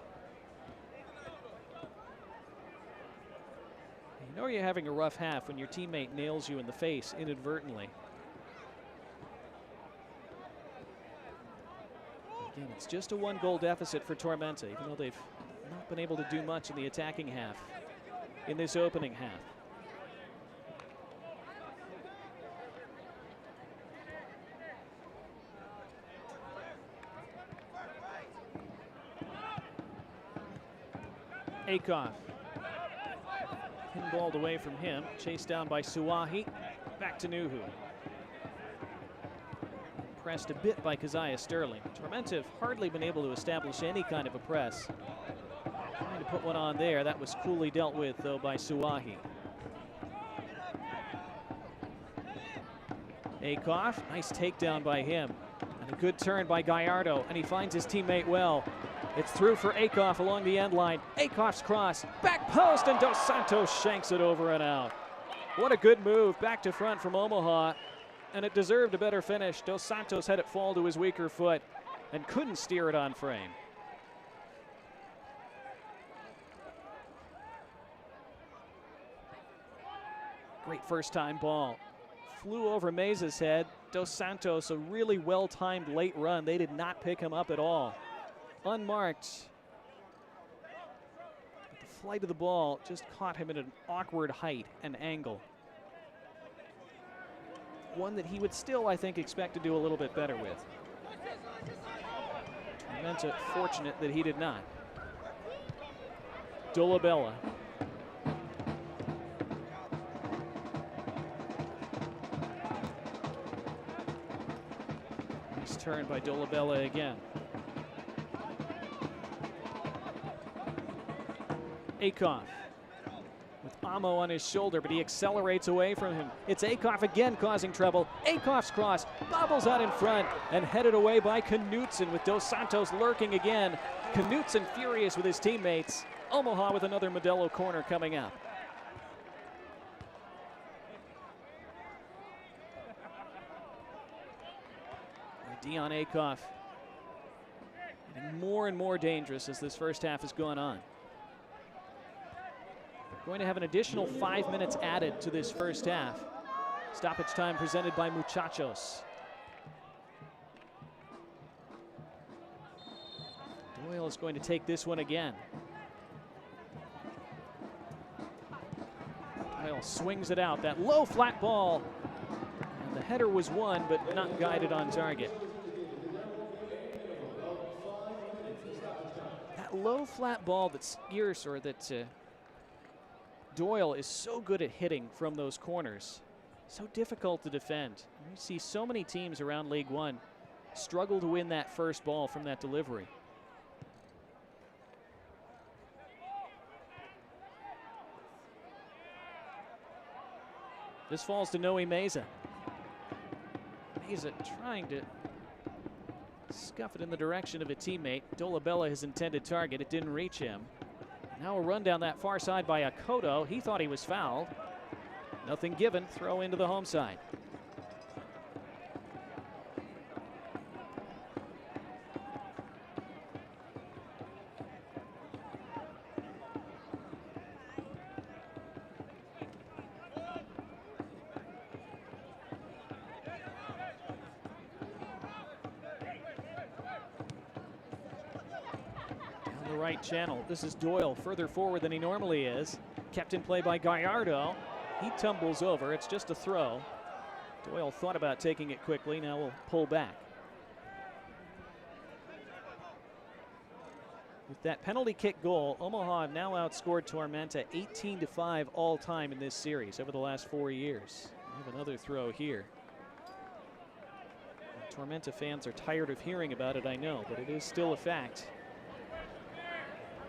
You know you're having a rough half when your teammate nails you in the face inadvertently. Again, it's just a one-goal deficit for Tormenta, even though they've not been able to do much in the attacking half in this opening half. Akoff. Pinballed away from him, chased down by Suwahi. Back to Nuhu. Pressed a bit by Keziah Sterling. Tormenta have hardly been able to establish any kind of a press. Trying to put one on there. That was coolly dealt with, though, by Suwahi. Akoff, nice takedown by him. And a good turn by Gallardo, and he finds his teammate well. It's through for Akoff along the end line. Akoff's cross, back post, and Dos Santos shanks it over and out. What a good move back to front from Omaha, and it deserved a better finish. Dos Santos had it fall to his weaker foot and couldn't steer it on frame. Great first time ball. Flew over Meza's head. Dos Santos, a really well-timed late run. They did not pick him up at all. Unmarked. But the flight of the ball just caught him at an awkward height and angle. One that he would still, I think, expect to do a little bit better with. Tormenta fortunate that he did not. Dolabella. Nice turn by Dolabella again. Akoff with Amo on his shoulder, but he accelerates away from him. It's Akoff again causing trouble. Akoff's cross bobbles out in front and headed away by Knutson with Dos Santos lurking again. Knutson furious with his teammates. Omaha with another Modelo corner coming up. Dion Akoff getting more and more dangerous as this first half has gone on. Going to have an additional 5 minutes added to this first half. Stoppage time presented by Muchachos. Doyle is going to take this one again. Doyle swings it out. That low flat ball. And the header was won, but not guided on target. That low flat ball that Skiers, or that Doyle is so good at hitting from those corners. So difficult to defend. You see so many teams around League One struggle to win that first ball from that delivery. This falls to Noe Meza. Meza trying to scuff it in the direction of a teammate. Dolabella, his intended target. It didn't reach him. Now a run down that far side by Akoto. He thought he was fouled. Nothing given. Throw into the home side. Right channel. This is Doyle further forward than he normally is. Kept in play by Gallardo. He tumbles over. It's just a throw. Doyle thought about taking it quickly. Now we'll pull back. With that penalty kick goal, Omaha have now outscored Tormenta 18-5 all time in this series over the last 4 years. We have another throw here. Tormenta fans are tired of hearing about it, I know, but it is still a fact.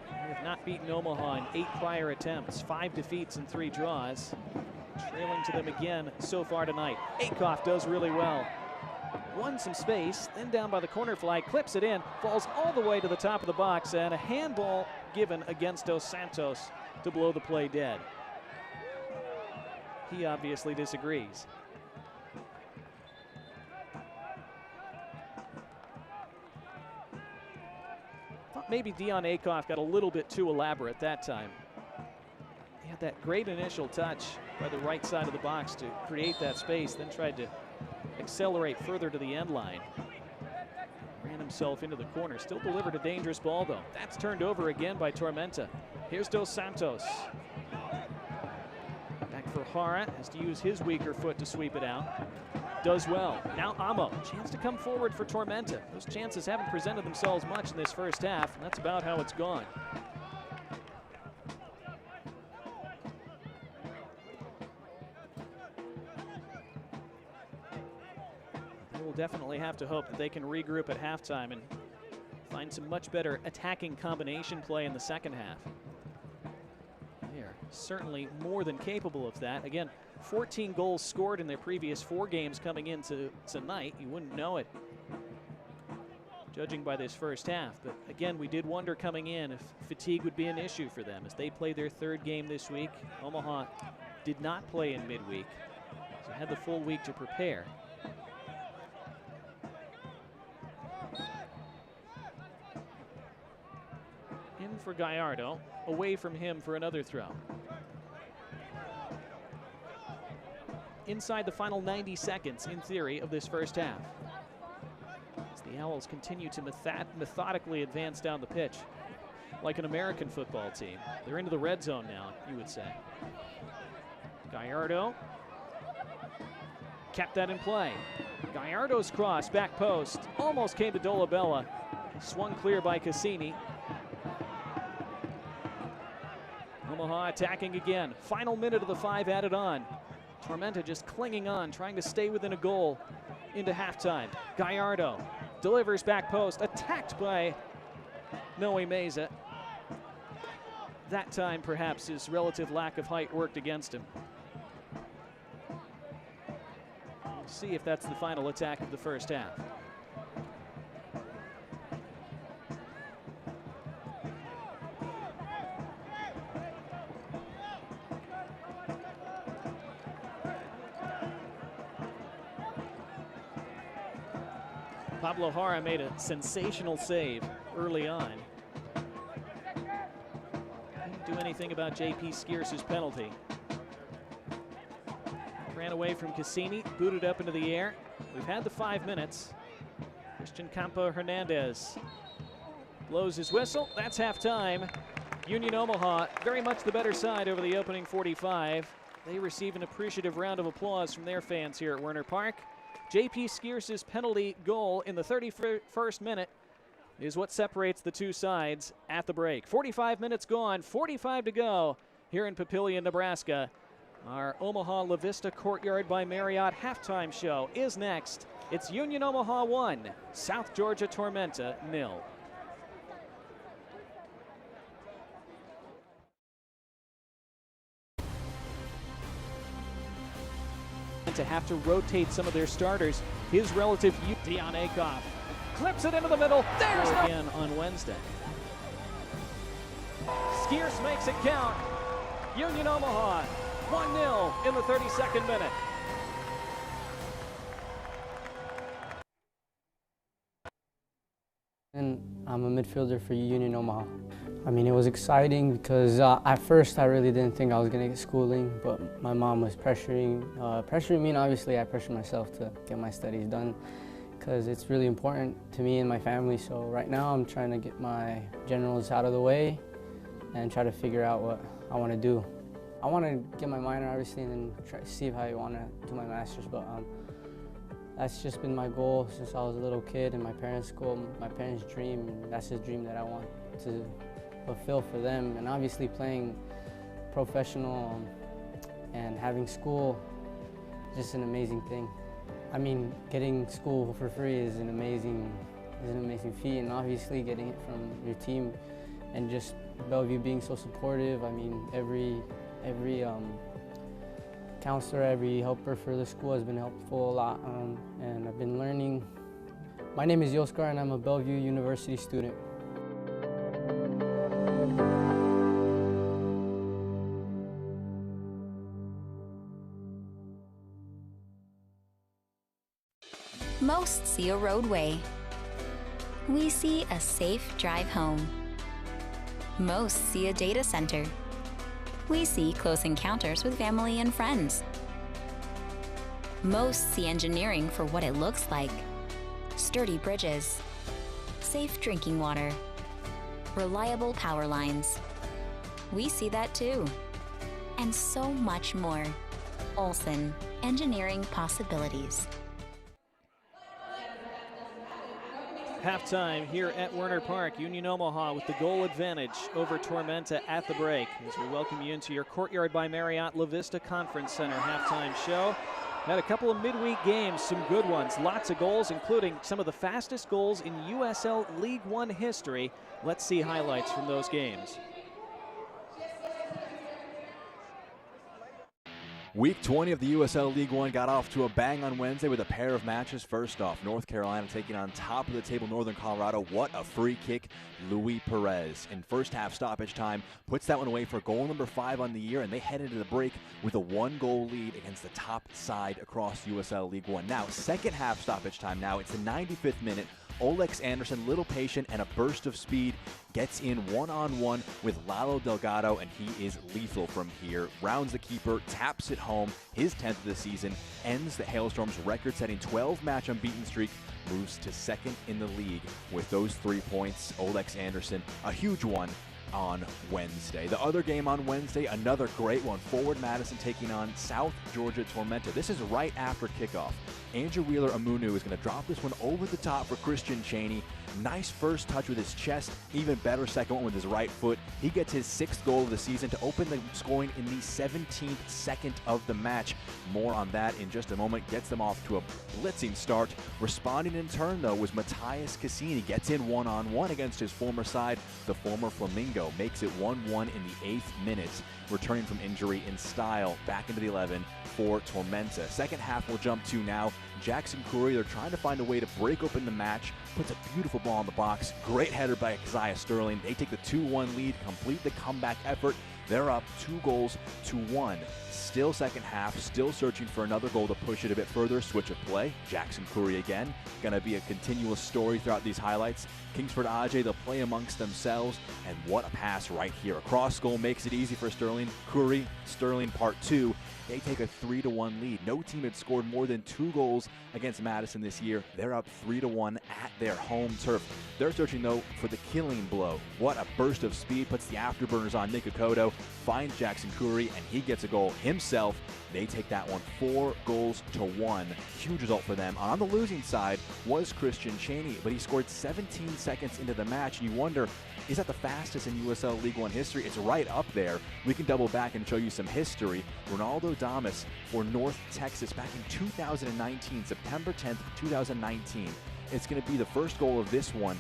They have not beaten Omaha in 8 prior attempts, 5 defeats and 3 draws. Trailing to them again so far tonight. Akoff does really well. Won some space, then down by the corner flag, clips it in, falls all the way to the top of the box, and a handball given against Dos Santos to blow the play dead. He obviously disagrees. Maybe Dion Akoff got a little bit too elaborate that time. He had that great initial touch by the right side of the box to create that space, then tried to accelerate further to the end line. Ran himself into the corner, still delivered a dangerous ball though. That's turned over again by Tormenta. Here's Dos Santos. Back for Hara, has to use his weaker foot to sweep it out. Does well. Now Amo, chance to come forward for Tormenta. Those chances haven't presented themselves much in this first half, and that's about how it's gone. They will definitely have to hope that they can regroup at halftime and find some much better attacking combination play in the second half. They are certainly more than capable of that. Again, 14 goals scored in their previous 4 games coming into tonight. You wouldn't know it, judging by this first half. But again, we did wonder coming in if fatigue would be an issue for them as they play their 3rd game this week. Omaha did not play in midweek, so had the full week to prepare. In for Gallardo, away from him for another throw. Inside the final 90 seconds, in theory, of this first half. As the Owls continue to methodically advance down the pitch, like an American football team. They're into the red zone now, you would say. Gallardo kept that in play. Gallardo's cross, back post, almost came to Dolabella. Swung clear by Cassini. Omaha attacking again. Final minute of the 5 added on. Tormenta just clinging on, trying to stay within a goal into halftime. Gallardo delivers back post, attacked by Noe Meza. That time, perhaps, his relative lack of height worked against him. We'll see if that's the final attack of the first half. Pablo Jara made a sensational save early on. Didn't do anything about J.P. Skierce's penalty. Ran away from Cassini, booted up into the air. We've had the 5 minutes. Christian Campo Hernandez blows his whistle. That's halftime. Union Omaha, very much the better side over the opening 45. They receive an appreciative round of applause from their fans here at Werner Park. J.P. Skierce's penalty goal in the 31st minute is what separates the two sides at the break. 45 minutes gone, 45 to go here in Papillion, Nebraska. Our Omaha La Vista Courtyard by Marriott halftime show is next. It's Union Omaha 1, South Georgia Tormenta 0. To have to rotate some of their starters. His relative Dion Akoff clips it into the middle. There's no again on Wednesday. Skierce makes it count. Union Omaha 1-0 in the 32nd minute. And I'm a midfielder for Union Omaha. I mean, it was exciting because at first I really didn't think I was going to get schooling, but my mom was pressuring me, and obviously I pressured myself to get my studies done because it's really important to me and my family. So right now I'm trying to get my generals out of the way and try to figure out what I want to do. I want to get my minor, obviously, and then try to see how I want to do my master's, but that's just been my goal since I was a little kid in my parents' school, my parents' dream, and that's the dream that I want to fulfill for them. And obviously playing professional and having school is just an amazing thing. I mean, getting school for free is an amazing feat, and obviously getting it from your team and just Bellevue being so supportive. I mean, every counselor, every helper for the school has been helpful a lot, and I've been learning. My name is Yoskar, and I'm a Bellevue University student. Most see a roadway. We see a safe drive home. Most see a data center. We see close encounters with family and friends. Most see engineering for what it looks like. Sturdy bridges, safe drinking water, reliable power lines. We see that too. And so much more. Olson, engineering possibilities. Halftime here at Werner Park. Union Omaha with the goal advantage over Tormenta at the break. As we welcome you into your Courtyard by Marriott La Vista Conference Center halftime show. Had a couple of midweek games, some good ones. Lots of goals, including some of the fastest goals in USL League One history. Let's see highlights from those games. Week 20 of the USL League One got off to a bang on Wednesday with a pair of matches. First off, North Carolina taking on top of the table Northern Colorado. What a free kick. Luis Perez in first half stoppage time puts that one away for goal number 5 on the year, and they head into the break with a 1-goal lead against the top side across USL League One. Now, second half stoppage time now. It's the 95th minute. Olex Anderson, little patient and a burst of speed, gets in one-on-one with Lalo Delgado, and he is lethal from here. Rounds the keeper, taps it home, his 10th of the season, ends the Hailstorms' record-setting 12-match unbeaten streak, moves to second in the league with those 3 points. Olex Anderson, a huge one on Wednesday. The other game on Wednesday, another great one. Forward Madison taking on South Georgia Tormenta. This is right after kickoff. Andrew Wheeler-Amunu is going to drop this one over the top for Christian Cheney. Nice first touch with his chest, even better second one with his right foot. He gets his 6th goal of the season to open the scoring in the 17th second of the match. More on that in just a moment. Gets them off to a blitzing start. Responding in turn, though, was Matthias Cassini. Gets in one-on-one against his former side. The former Flamingo makes it 1-1 in the 8th minute. Returning from injury in style, back into the 11 for Tormenta. Second half we'll jump to now. Jackson Curry, they're trying to find a way to break open the match. Puts a beautiful ball in the box. Great header by Keziah Sterling. They take the 2-1 lead, complete the comeback effort. They're up 2-1. Still second half, still searching for another goal to push it a bit further. Switch of play. Jackson Curry again. Gonna be a continuous story throughout these highlights. Kingsford Ajay, they'll play amongst themselves. And what a pass right here. A cross goal makes it easy for Sterling. Curry, Sterling part 2. They take a 3-1 lead. No team had scored more than 2 goals against Madison this year. They're up 3-1 at their home turf. They're searching, though, for the killing blow. What a burst of speed. Puts the afterburners on Nick Okoto. Finds Jackson Curry, and he gets a goal himself. They take that one 4-1. Huge result for them. On the losing side was Christian Cheney, but he scored 17 seconds into the match. And you wonder, is that the fastest in USL League One history? It's right up there. We can double back and show you some history. Ronaldo Damas for North Texas back in 2019, September 10th, 2019. It's going to be the first goal of this one.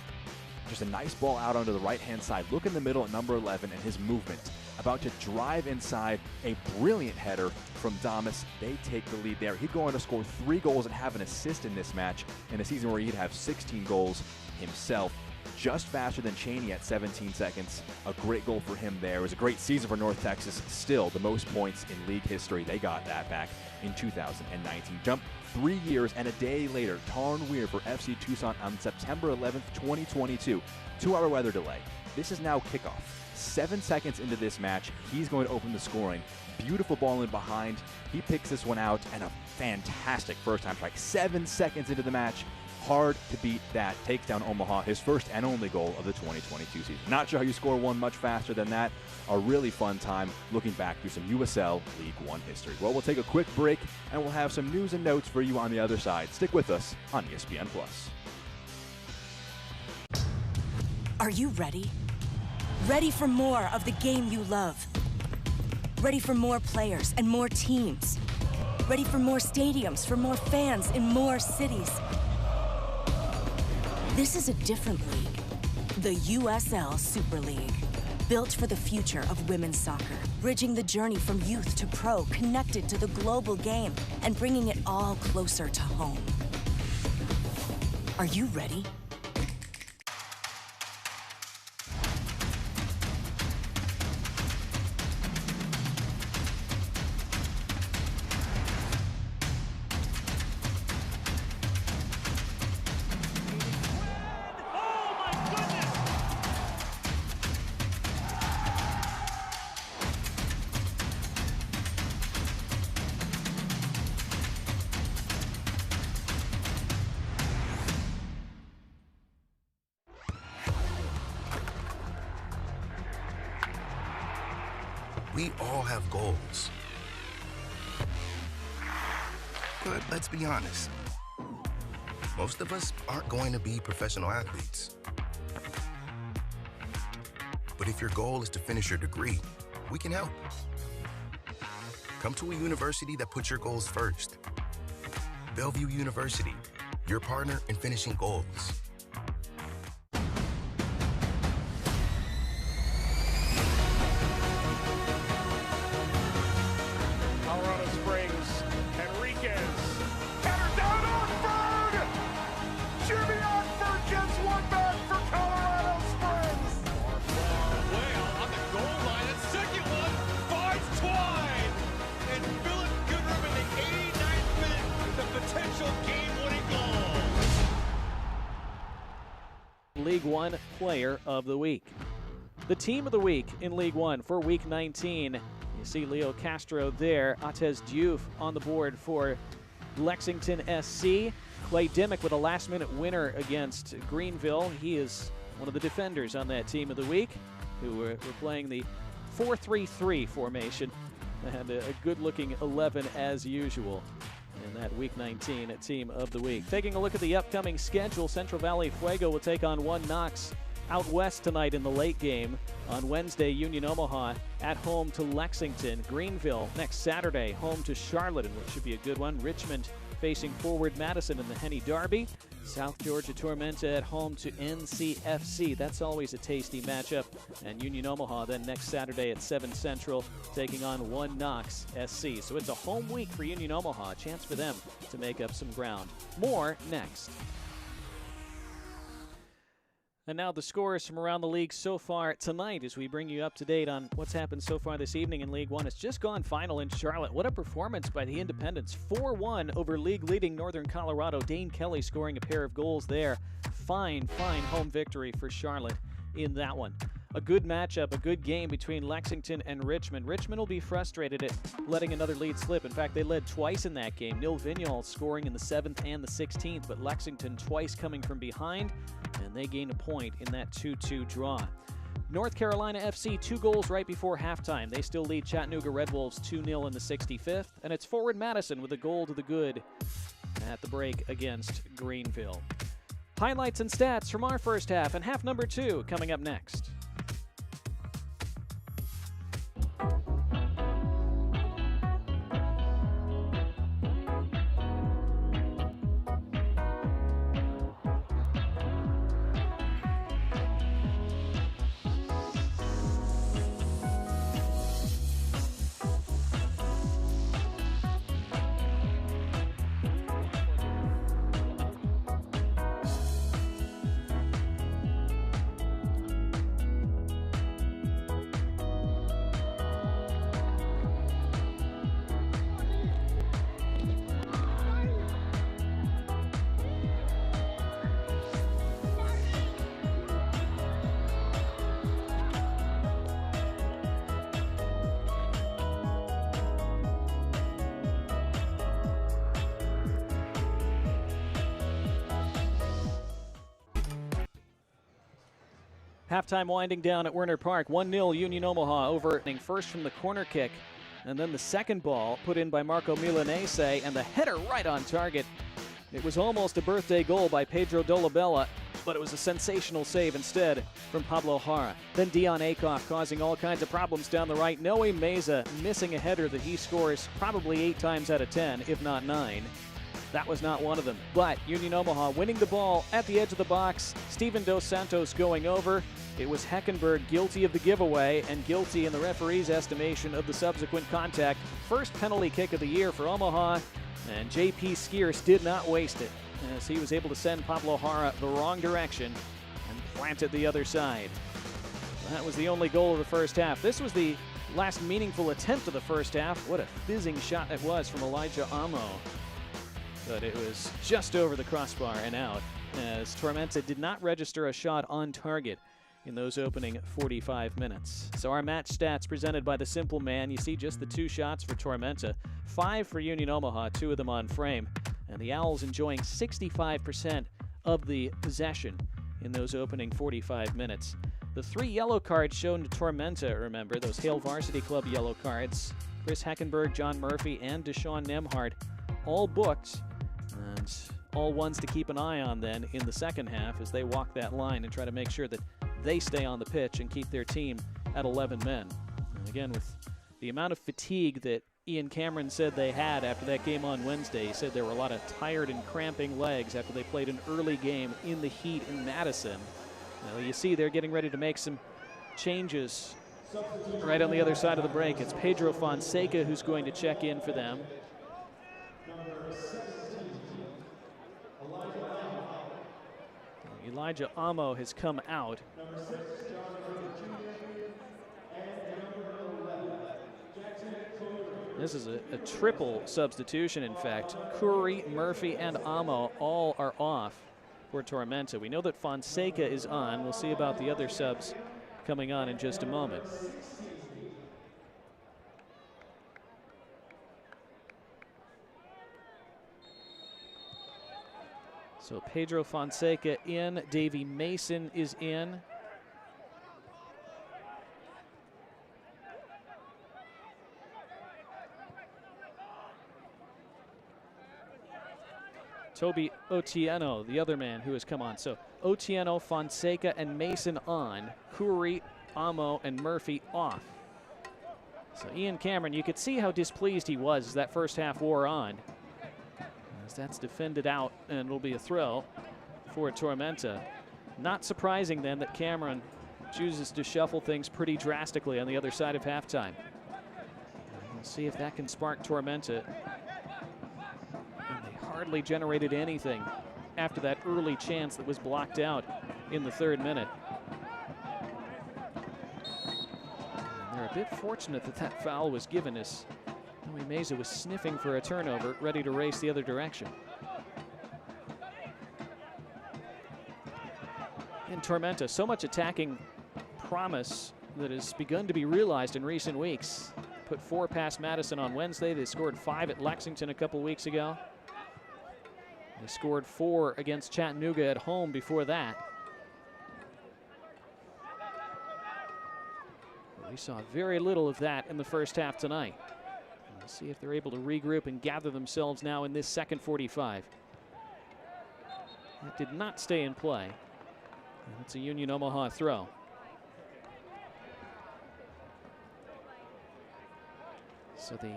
Just a nice ball out onto the right-hand side. Look in the middle at number 11 and his movement. About to drive inside, a brilliant header from Damas. They take the lead there. He'd go on to score 3 goals and have an assist in this match in a season where he'd have 16 goals himself. Just faster than Cheney at 17 seconds. A great goal for him there. It was a great season for North Texas. Still the most points in league history. They got that back in 2019. Jump 3 years and a day later, Tarn Weir for FC Tucson on September 11th, 2022. 2-hour weather delay. This is now kickoff. 7 seconds into this match, he's going to open the scoring. Beautiful ball in behind. He picks this one out, and a fantastic first-time strike. 7 seconds into the match. Hard to beat that. Takes down Omaha, his first and only goal of the 2022 season. Not sure how you score one much faster than that. A really fun time looking back through some USL League One history. Well, we'll take a quick break, and we'll have some news and notes for you on the other side. Stick with us on ESPN+. Are you ready? Ready for more of the game you love? Ready for more players and more teams? Ready for more stadiums, for more fans in more cities? This is a different league. The USL Super League. Built for the future of women's soccer. Bridging the journey from youth to pro, connected to the global game, and bringing it all closer to home. Are you ready? We all have goals. But let's be honest. Most of us aren't going to be professional athletes. But if your goal is to finish your degree, we can help. Come to a university that puts your goals first. Bellevue University, your partner in finishing goals. League One Player of the Week. The Team of the Week in League One for Week 19. You see Leo Castro there. Atez Diouf on the board for Lexington SC. Clay Dimmick with a last-minute winner against Greenville. He is one of the defenders on that Team of the Week. who were playing the 4-3-3 formation. And a good-looking 11 as usual in that Week 19 Team of the Week. Taking a look at the upcoming schedule, Central Valley Fuego will take on 1 Knox out west tonight in the late game. On Wednesday, Union Omaha at home to Lexington. Greenville next Saturday, home to Charlotte, which should be a good one. Richmond facing Forward Madison in the Henny Derby. South Georgia Tormenta at home to NCFC. That's always a tasty matchup. And Union Omaha then next Saturday at 7 Central taking on 1 Knox SC. So it's a home week for Union Omaha. A chance for them to make up some ground. More next. And now the scores from around the league so far tonight as we bring you up to date on what's happened so far this evening in League One. It's just gone final in Charlotte. What a performance by the Independents. 4-1 over league-leading Northern Colorado. Dane Kelly scoring a pair of goals there. Fine home victory for Charlotte in that one. A good matchup, a good game between Lexington and Richmond. Richmond will be frustrated at letting another lead slip. In fact, they led twice in that game. Nil Vignal scoring in the 7th and the 16th, but Lexington twice coming from behind, and they gain a point in that 2-2 draw. North Carolina FC, 2 goals right before halftime. They still lead Chattanooga Red Wolves 2-0 in the 65th, and it's Forward Madison with a goal to the good at the break against Greenville. Highlights and stats from our first half and half number 2 coming up next. Halftime winding down at Werner Park. 1-0 Union Omaha over first from the corner kick. And then the second ball put in by Marco Milanese and the header right on target. It was almost a birthday goal by Pedro Dolabella, but it was a sensational save instead from Pablo Jara. Then Dion Akoff causing all kinds of problems down the right. Noe Meza missing a header that he scores probably 8 times out of 10, if not 9. That was not one of them. But Union Omaha winning the ball at the edge of the box. Steven Dos Santos going over. It was Heckenberg guilty of the giveaway and guilty in the referee's estimation of the subsequent contact. First penalty kick of the year for Omaha, and J.P. Skierce did not waste it as he was able to send Pablo Jara the wrong direction and plant it the other side. That was the only goal of the first half. This was the last meaningful attempt of the first half. What a fizzing shot it was from Elijah Amo. But it was just over the crossbar and out, as Tormenta did not register a shot on target in those opening 45 minutes. So our match stats presented by the Simple Man. You see just the 2 shots for Tormenta, 5 for Union Omaha, 2 of them on frame. And the Owls enjoying 65% of the possession in those opening 45 minutes. The 3 yellow cards shown to Tormenta, remember, those Hale Varsity Club yellow cards. Chris Heckenberg, John Murphy, and Deshaun Nemhard all booked. And all ones to keep an eye on then in the second half as they walk that line and try to make sure that they stay on the pitch and keep their team at 11 men. And again, with the amount of fatigue that Ian Cameron said they had after that game on Wednesday, he said there were a lot of tired and cramping legs after they played an early game in the heat in Madison. Now you see they're getting ready to make some changes right on the other side of the break. It's Pedro Fonseca who's going to check in for them. Elijah Amo has come out. This is a triple substitution, in fact. Curry, Murphy, and Amo all are off for Tormenta. We know that Fonseca is on. We'll see about the other subs coming on in just a moment. So Pedro Fonseca in, Davy Mason is in. Toby Otieno, the other man who has come on. So Otieno, Fonseca, and Mason on. Curry, Amo, and Murphy off. So Ian Cameron, you could see how displeased he was as that first half wore on. As that's defended out, and it'll be a throw for Tormenta. Not surprising then that Cameron chooses to shuffle things pretty drastically on the other side of halftime. We'll see if that can spark Tormenta. And they hardly generated anything after that early chance that was blocked out in the 3rd minute. And they're a bit fortunate that that foul was given, as Noe Meza was sniffing for a turnover, ready to race the other direction. In Tormenta, so much attacking promise that has begun to be realized in recent weeks. Put 4 past Madison on Wednesday. They scored 5 at Lexington a couple weeks ago. They scored 4 against Chattanooga at home before that. But we saw very little of that in the first half tonight. We'll see if they're able to regroup and gather themselves now in this second 45. That did not stay in play. And it's a Union Omaha throw. So the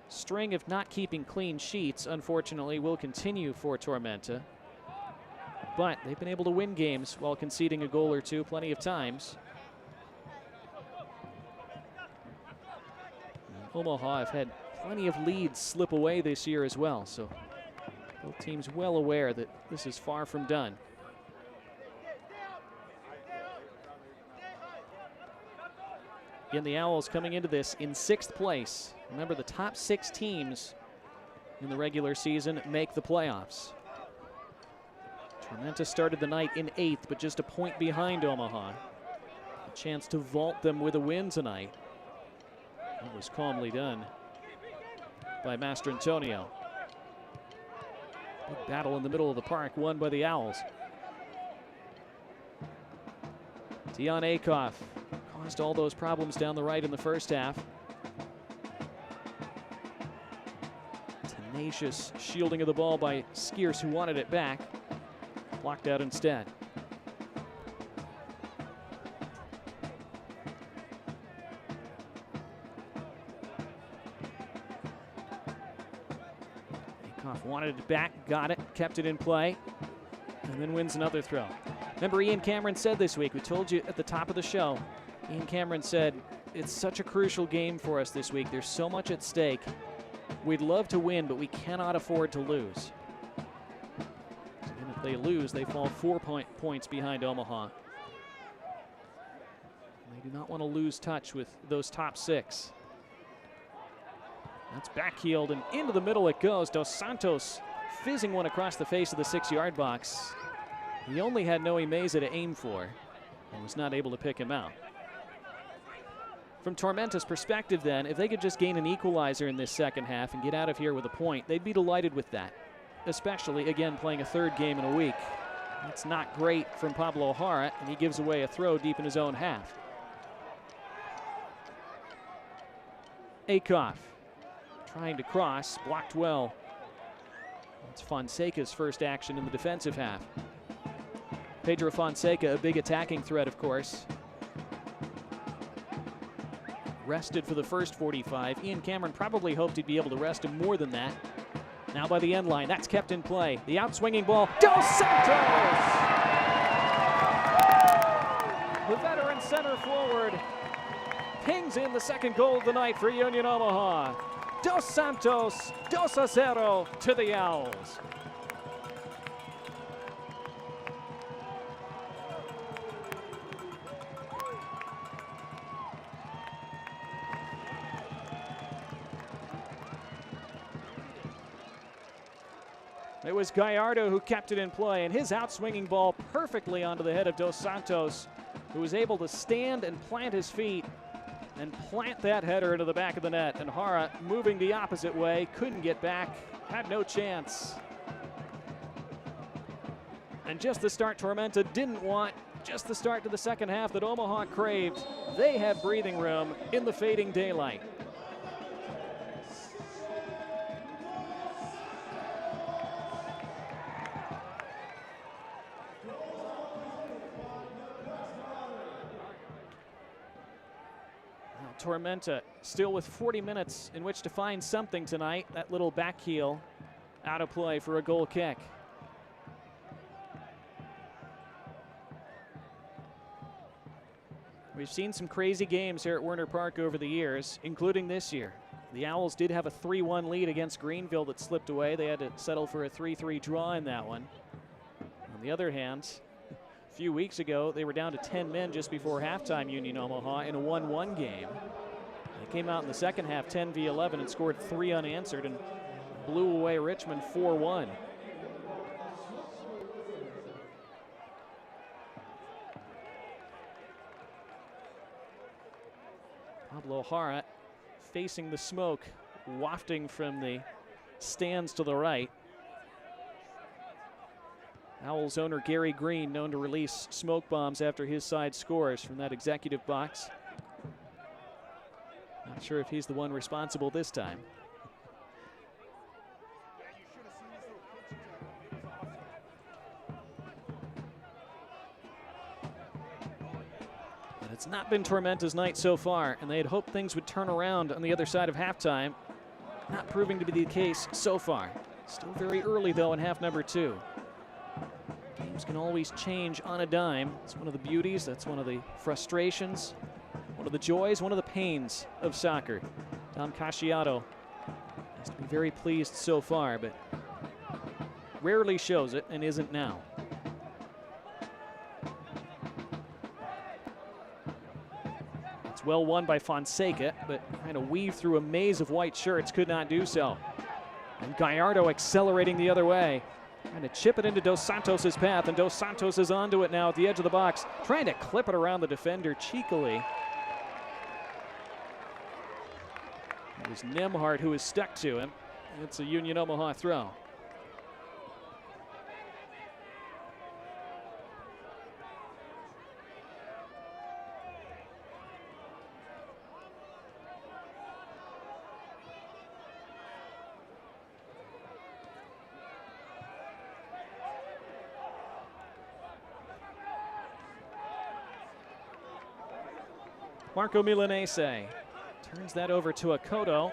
string of not keeping clean sheets, unfortunately, will continue for Tormenta. But they've been able to win games while conceding a goal or two plenty of times. And Omaha have had plenty of leads slip away this year as well. So both teams well aware that this is far from done. Again, the Owls coming into this in 6th place. Remember, the top 6 teams in the regular season make the playoffs. Tormenta started the night in 8th, but just a point behind Omaha. A chance to vault them with a win tonight. That was calmly done by Master Antonio. Big battle in the middle of the park, won by the Owls. Dion Akoff caused all those problems down the right in the first half. Tenacious shielding of the ball by Skeers, who wanted it back. Blocked out instead. Akoff wanted it back, got it, kept it in play, and then wins another throw. Remember, Ian Cameron said this week, we told you at the top of the show, Ian Cameron said, it's such a crucial game for us this week. There's so much at stake. We'd love to win, but we cannot afford to lose. And if they lose, they fall 4 points behind Omaha. They do not want to lose touch with those top 6. That's backheeled, and into the middle it goes. Dos Santos fizzing one across the face of the 6-yard box. He only had Noe Meza to aim for and was not able to pick him out. From Tormenta's perspective then, if they could just gain an equalizer in this second half and get out of here with a point, they'd be delighted with that, especially, again, playing a 3rd game in a week. That's not great from Pablo Jara, and he gives away a throw deep in his own half. Akoff trying to cross, blocked well. It's Fonseca's first action in the defensive half. Pedro Fonseca, a big attacking threat, of course. Rested for the first 45. Ian Cameron probably hoped he'd be able to rest him more than that. Now by the end line, that's kept in play. The outswinging ball, Dos Santos! The veteran center forward pings in the second goal of the night for Union Omaha. Dos Santos, 2-0 to the Owls. It was Gallardo who kept it in play, and his outswinging ball perfectly onto the head of Dos Santos, who was able to stand and plant his feet and plant that header into the back of the net. And Jara, moving the opposite way, couldn't get back, had no chance. And just the start Tormenta didn't want, just the start to the second half that Omaha craved. They had breathing room in the fading daylight. Tormenta still with 40 minutes in which to find something tonight. That little back heel out of play for a goal kick. We've seen some crazy games here at Werner Park over the years, including this year. The Owls did have a 3-1 lead against Greenville that slipped away. They had to settle for a 3-3 draw in that one. On the other hand, a few weeks ago, they were down to 10 men just before halftime, Union Omaha, in a 1-1 game. They came out in the second half 10-11 and scored 3 unanswered and blew away Richmond 4-1. Pablo Jara facing the smoke, wafting from the stands to the right. Owls owner Gary Green known to release smoke bombs after his side scores from that executive box. Not sure if he's the one responsible this time. It's not been Tormenta's night so far, and they had hoped things would turn around on the other side of halftime. Not proving to be the case so far. Still very early, though, in half number 2. Games can always change on a dime. It's one of the beauties, that's one of the frustrations, one of the joys, one of the pains of soccer. Tom Casciato has to be very pleased so far, but rarely shows it and isn't now. Well won by Fonseca, but trying to weave through a maze of white shirts, could not do so. And Gallardo accelerating the other way, trying to chip it into Dos Santos' path, and Dos Santos is onto it now at the edge of the box, trying to clip it around the defender cheekily. It was Nemhart who was stuck to him. It's a Union Omaha throw. Marco Milanese turns that over to Akoto.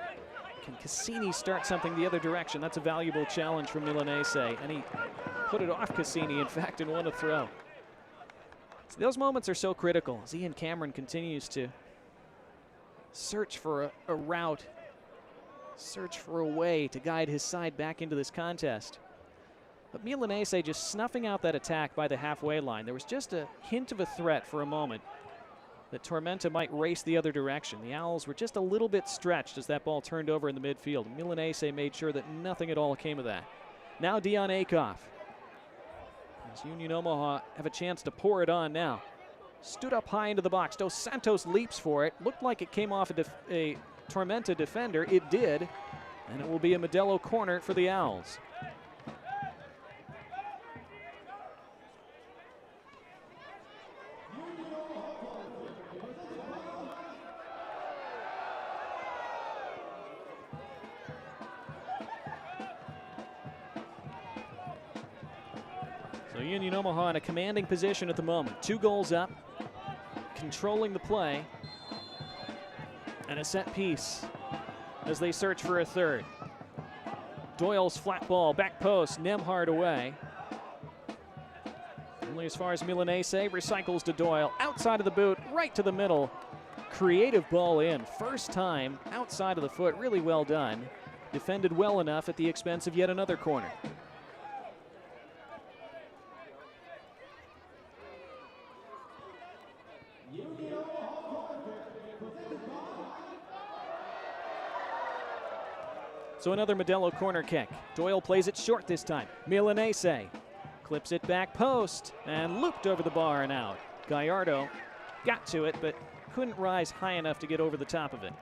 Can Cassini start something the other direction? That's a valuable challenge from Milanese, and he put it off Cassini, in fact, and won a throw. So those moments are so critical as Ian Cameron continues to search for a route, search for a way to guide his side back into this contest. But Milanese just snuffing out that attack by the halfway line. There was just a hint of a threat for a moment that Tormenta might race the other direction. The Owls were just a little bit stretched as that ball turned over in the midfield. Milanese made sure that nothing at all came of that. Now Dion Akoff. As Union Omaha have a chance to pour it on now. Stood up high into the box. Dos Santos leaps for it. Looked like it came off a Tormenta defender. It did. And it will be a Modelo corner for the Owls. So Union Omaha in a commanding position at the moment. 2 goals up, controlling the play, and a set piece as they search for a third. Doyle's flat ball, back post, Nemhard away. Only as far as Milanese, recycles to Doyle, outside of the boot, right to the middle. Creative ball in, first time outside of the foot, really well done. Defended well enough at the expense of yet another corner. So another Modelo corner kick. Doyle plays it short this time. Milanese clips it back post and looped over the bar and out. Gallardo got to it, but couldn't rise high enough to get over the top of it.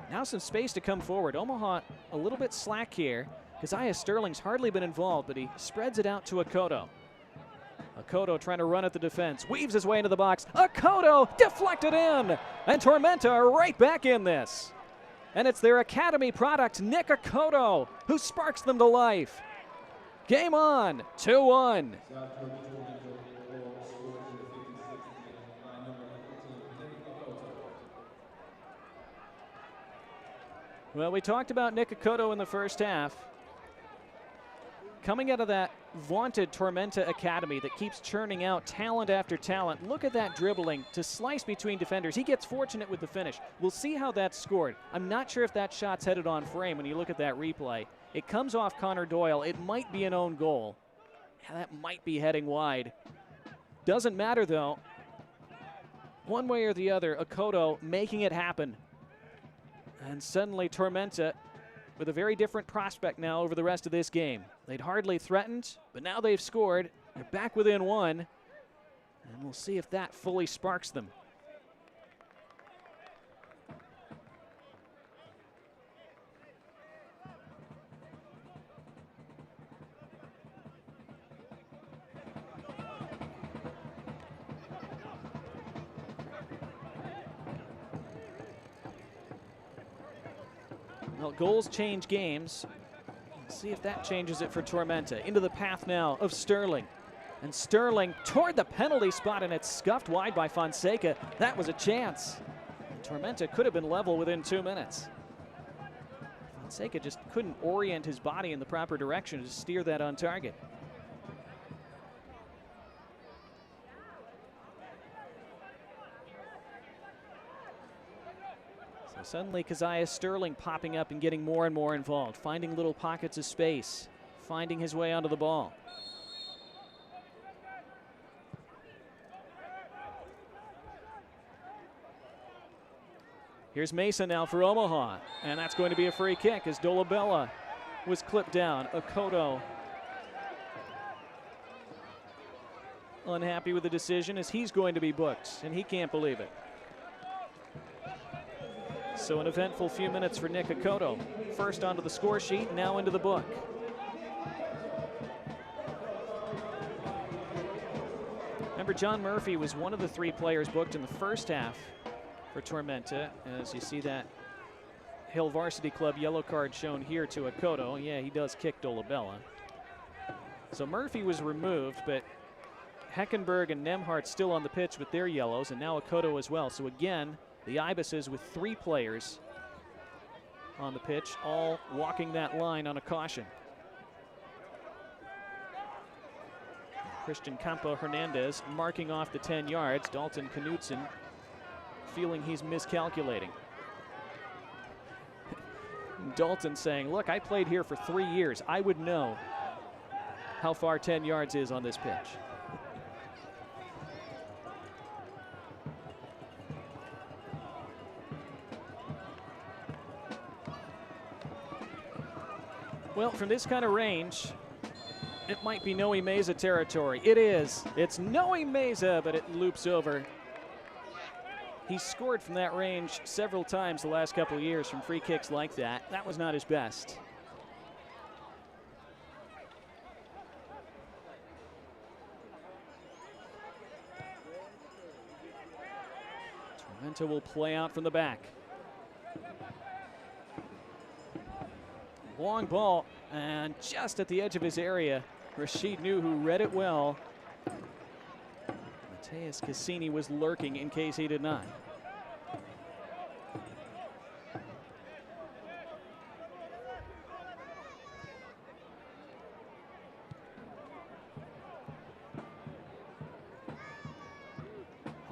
Now some space to come forward. Omaha a little bit slack here. Keziah Sterling's hardly been involved, but he spreads it out to Akoto. Akoto trying to run at the defense, weaves his way into the box. Akoto deflected in, and Tormenta are right back in this. And it's their Academy product, Nick Akoto, who sparks them to life. Game on, 2-1. Well, we talked about Nick Akoto in the first half. Coming out of that vaunted Tormenta Academy that keeps churning out talent after talent. Look at that dribbling to slice between defenders. He gets fortunate with the finish. We'll see how that's scored. I'm not sure if that shot's headed on frame when you look at that replay. It comes off Connor Doyle. It might be an own goal. Yeah, that might be heading wide. Doesn't matter, though. One way or the other, Akoto making it happen. And suddenly Tormenta with a very different prospect now over the rest of this game. They'd hardly threatened, but now they've scored. They're back within one, and we'll see if that fully sparks them. Well, goals change games. Let's see if that changes it for Tormenta. Into the path now of Sterling. And Sterling toward the penalty spot, and it's scuffed wide by Fonseca. That was a chance. And Tormenta could have been level within 2 minutes. Fonseca just couldn't orient his body in the proper direction to steer that on target. Suddenly, Keziah Sterling popping up and getting more and more involved, finding little pockets of space, finding his way onto the ball. Here's Mesa now for Omaha, and that's going to be a free kick as Dolabella was clipped down. Akoto unhappy with the decision as he's going to be booked, and he can't believe it. So an eventful few minutes for Nick Akoto. First onto the score sheet, now into the book. Remember, John Murphy was one of the 3 players booked in the first half for Tormenta. As you see that Hill Varsity Club yellow card shown here to Akoto. Yeah, he does kick Dolabella. So Murphy was removed, but Heckenberg and Nemhart still on the pitch with their yellows, and now Akoto as well. So again, the Ibises with 3 players on the pitch, all walking that line on a caution. Christian Campo Hernandez marking off the 10 yards. Dalton Knudsen feeling he's miscalculating. Dalton saying, look, I played here for 3 years. I would know how far 10 yards is on this pitch. Well, from this kind of range, it might be Noe Meza territory. It is. It's Noe Meza, but it loops over. He's scored from that range several times the last couple of years from free kicks like that. That was not his best. Tormenta will play out from the back. Long ball, and just at the edge of his area, Rashid Nuhu read it well. Mateus Cassini was lurking in case he did not.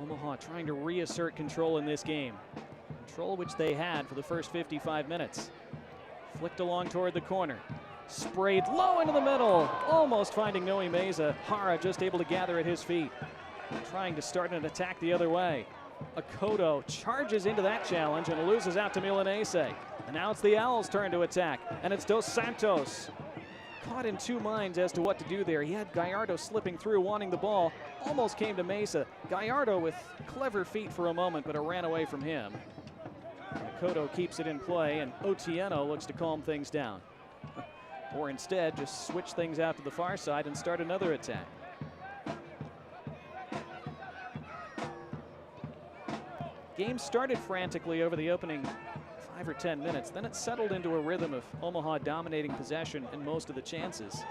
Omaha trying to reassert control in this game. Control which they had for the first 55 minutes. Flicked along toward the corner. Sprayed low into the middle. Almost finding Noe Meza. Hara just able to gather at his feet. Trying to start an attack the other way. Akoto charges into that challenge and loses out to Milanese. And now it's the Owls' turn to attack. And it's Dos Santos. Caught in 2 minds as to what to do there. He had Gallardo slipping through, wanting the ball. Almost came to Mesa. Gallardo with clever feet for a moment, but it ran away from him. Akoto keeps it in play, and Otieno looks to calm things down. Or instead, just switch things out to the far side and start another attack. Game started frantically over the opening 5 or 10 minutes. Then it settled into a rhythm of Omaha dominating possession in most of the chances.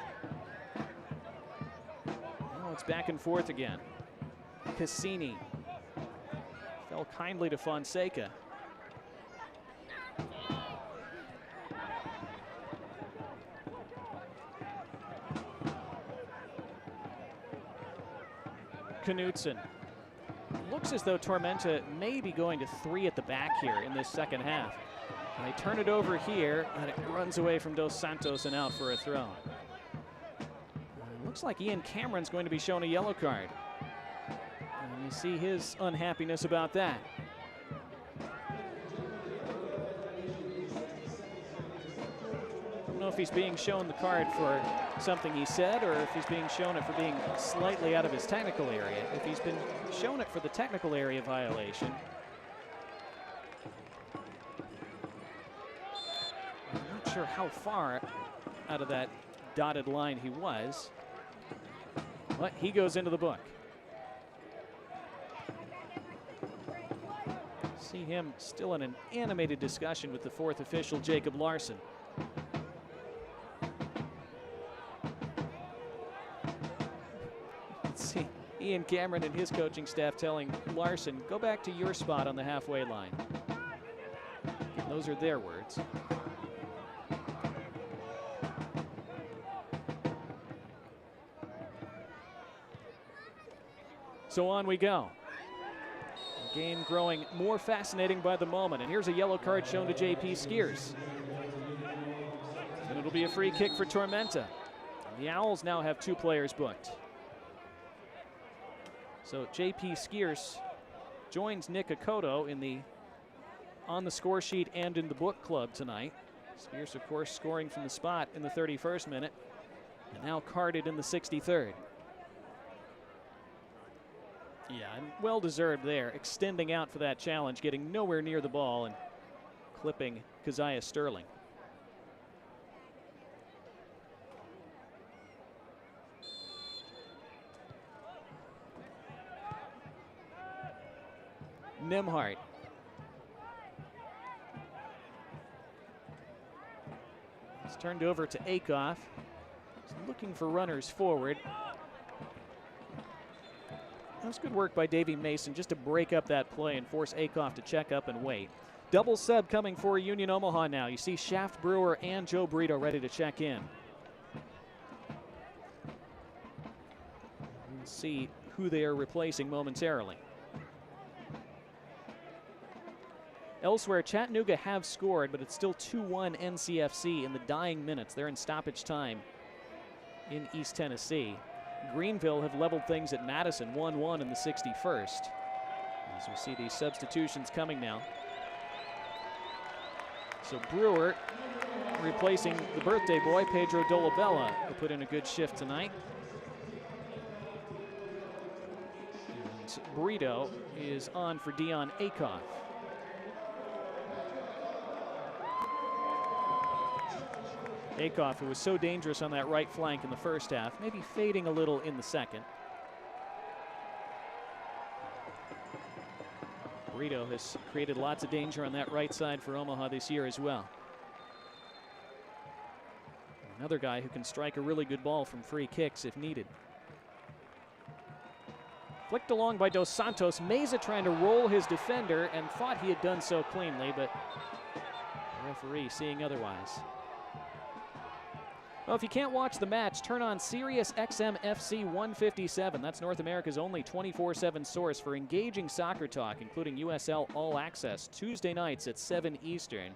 Now it's back and forth again. Cassini fell kindly to Fonseca. Knutson. Looks as though Tormenta may be going to 3 at the back here in this second half. And they turn it over here, and it runs away from Dos Santos and out for a throw. Looks like Ian Cameron's going to be shown a yellow card. And you see his unhappiness about that. I don't know if he's being shown the card for something he said or if he's being shown it for being slightly out of his technical area. If he's been shown it for the technical area violation, I'm not sure how far out of that dotted line he was, but he goes into the book. See him still in an animated discussion with the fourth official, Jacob Larson. See Ian Cameron and his coaching staff telling Larson, go back to your spot on the halfway line. And those are their words. So on we go. The game growing more fascinating by the moment. And here's a yellow card shown to JP Skiers. And it'll be a free kick for Tormenta. And the Owls now have 2 players booked. So JP Skiers joins Nick Akoto on the score sheet and in the book club tonight. Skiers, of course, scoring from the spot in the 31st minute, and now carded in the 63rd. Yeah, and well deserved there, extending out for that challenge, getting nowhere near the ball and clipping Keziah Sterling. Nimhart. It's turned over to Akoff. He's looking for runners forward. That was good work by Davey Mason just to break up that play and force Akoff to check up and wait. Double sub coming for Union Omaha now. You see Shaft Brewer and Joe Brito ready to check in. We'll see who they are replacing momentarily. Elsewhere, Chattanooga have scored, but it's still 2-1 NCFC in the dying minutes. They're in stoppage time in East Tennessee. Greenville have leveled things at Madison, 1-1 in the 61st. As we see these substitutions coming now. So Brewer replacing the birthday boy, Pedro Dolabella, who put in a good shift tonight. And Brito is on for Dion Akoff. Akoff, who was so dangerous on that right flank in the first half, maybe fading a little in the second. Brito has created lots of danger on that right side for Omaha this year as well. Another guy who can strike a really good ball from free kicks if needed. Flicked along by Dos Santos. Meza trying to roll his defender and thought he had done so cleanly, but the referee seeing otherwise. Well, if you can't watch the match, turn on Sirius XM FC 157. That's North America's only 24/7 source for engaging soccer talk, including USL All Access, Tuesday nights at 7 Eastern.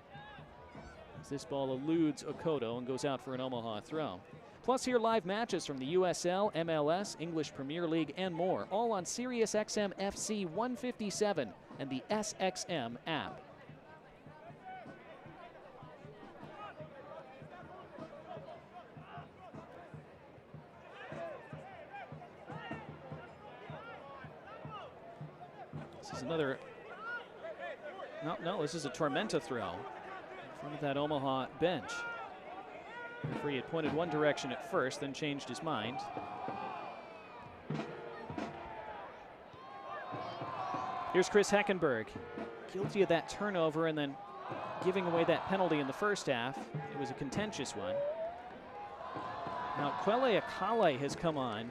As this ball eludes Okoto and goes out for an Omaha throw. Plus, hear live matches from the USL, MLS, English Premier League, and more, all on Sirius XM FC 157 and the SXM app. This is another, no, this is a Tormenta throw in front of that Omaha bench. The referee had pointed one direction at first, then changed his mind. Here's Chris Heckenberg, guilty of that turnover and then giving away that penalty in the first half. It was a contentious one. Now Quelle Akale has come on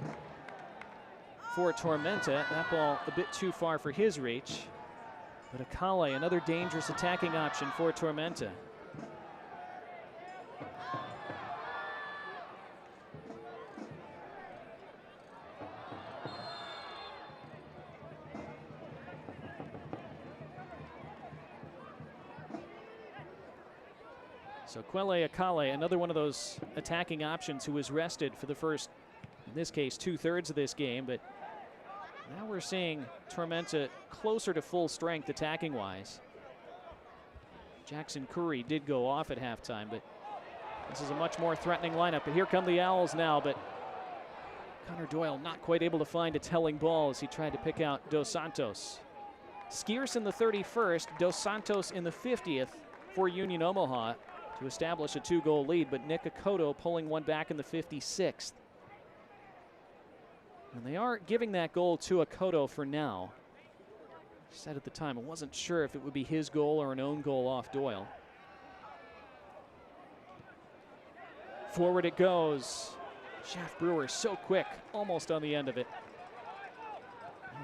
for Tormenta. That ball a bit too far for his reach. But Akale, another dangerous attacking option for Tormenta. So Quelle Akale, another one of those attacking options who was rested for the first, in this case, 2/3 of this game. But now we're seeing Tormenta closer to full strength attacking-wise. Jackson Curry did go off at halftime, but this is a much more threatening lineup. But here come the Owls now, but Connor Doyle not quite able to find a telling ball as he tried to pick out Dos Santos. Skierson the 31st, Dos Santos in the 50th for Union Omaha to establish a 2-goal lead, but Nick Akoto pulling one back in the 56th. And they are giving that goal to Akoto for now. I said at the time I wasn't sure if it would be his goal or an own goal off Doyle. Forward it goes. Shaft Brewer so quick, almost on the end of it.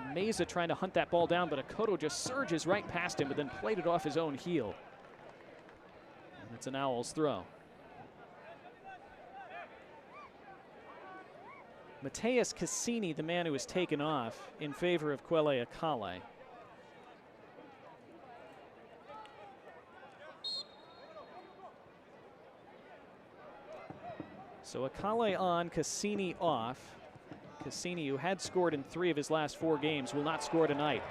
Meza trying to hunt that ball down, but Akoto just surges right past him, but then played it off his own heel. And it's an Owls throw. Mateus Cassini, the man who was taken off in favor of Quelle Akale. So Akale on, Cassini off. Cassini, who had scored in 3 of his last 4 games, will not score tonight.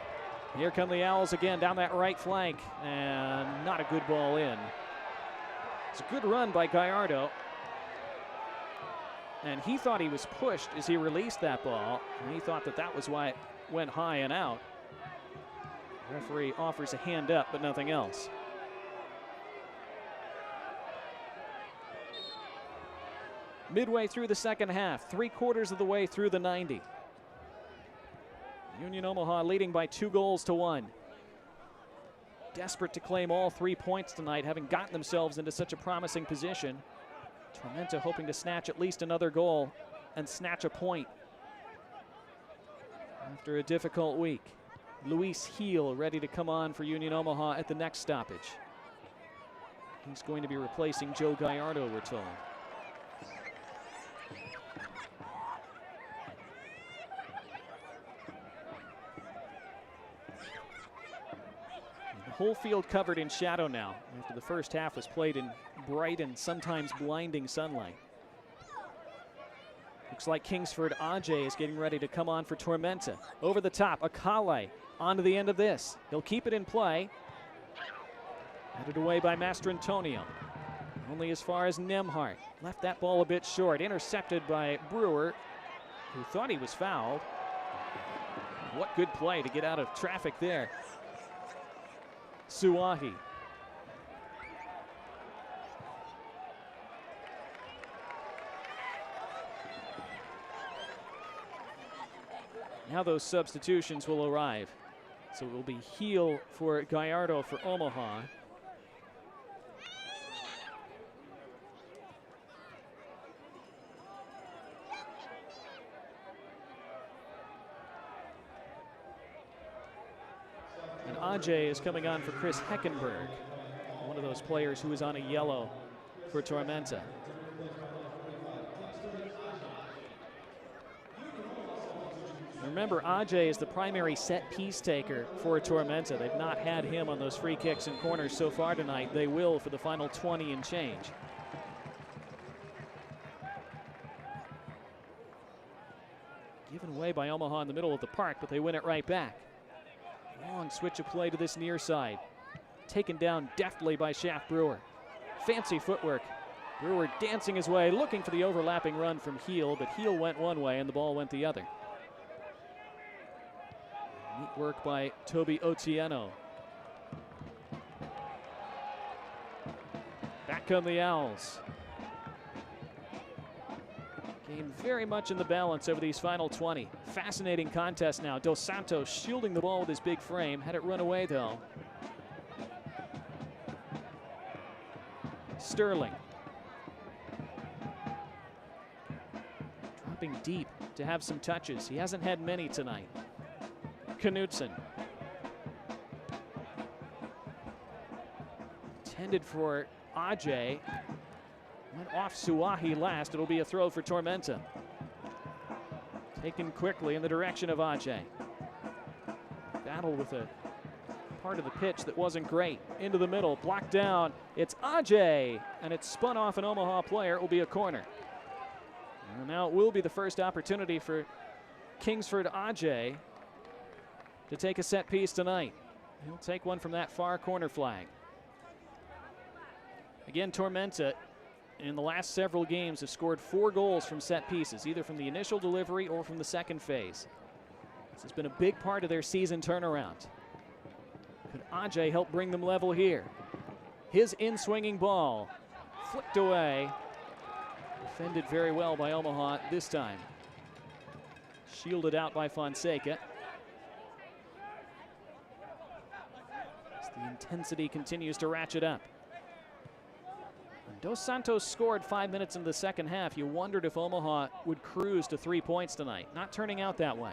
Here come the Owls again down that right flank, and not a good ball in. It's a good run by Gallardo. And he thought he was pushed as he released that ball, and he thought that that was why it went high and out. The referee offers a hand up, but nothing else. Midway through the second half, 3/4 of the way through the 90. Union Omaha leading by 2-1. Desperate to claim all 3 points tonight, having gotten themselves into such a promising position. Tormenta hoping to snatch at least another goal and snatch a point after a difficult week. Luis Heel ready to come on for Union Omaha at the next stoppage. He's going to be replacing Joe Gallardo, we're told. The whole field covered in shadow now after the first half was played in bright and sometimes blinding sunlight. Looks like Kingsford Ajay is getting ready to come on for Tormenta. Over the top, Akale onto the end of this. He'll keep it in play. Headed away by Mastrantonio. Only as far as Nemhart. Left that ball a bit short. Intercepted by Brewer, who thought he was fouled. What good play to get out of traffic there. Suahi. Now those substitutions will arrive. So it will be Heel for Gallardo for Omaha. And Ajay is coming on for Chris Heckenberg, one of those players who was on a yellow for Tormenta. Remember, Ajay is the primary set piece taker for Tormenta. They've not had him on those free kicks and corners so far tonight. They will for the final 20 and change. Given away by Omaha in the middle of the park, but they win it right back. Long switch of play to this near side. Taken down deftly by Shaft Brewer. Fancy footwork. Brewer dancing his way, looking for the overlapping run from Heel, but Heel went one way and the ball went the other. Neat work by Toby Otieno. Back come the Owls. Game very much in the balance over these final 20. Fascinating contest now. Dos Santos shielding the ball with his big frame. Had it run away though. Sterling. Dropping deep to have some touches. He hasn't had many tonight. Knutson. Intended for Ajay. Went off Suahi last. It'll be a throw for Tormenta. Taken quickly in the direction of Ajay. Battle with a part of the pitch that wasn't great. Into the middle, blocked down. It's Ajay, and it's spun off an Omaha player. It will be a corner. And now it will be the first opportunity for Kingsford Ajay to take a set piece tonight. He'll take one from that far corner flag. Again, Tormenta in the last several games have scored 4 goals from set pieces, either from the initial delivery or from the second phase. This has been a big part of their season turnaround. Could Ajay help bring them level here? His in-swinging ball flicked away. Defended very well by Omaha this time. Shielded out by Fonseca. As the intensity continues to ratchet up. When Dos Santos scored 5 minutes into the second half, you wondered if Omaha would cruise to 3 points tonight. Not turning out that way.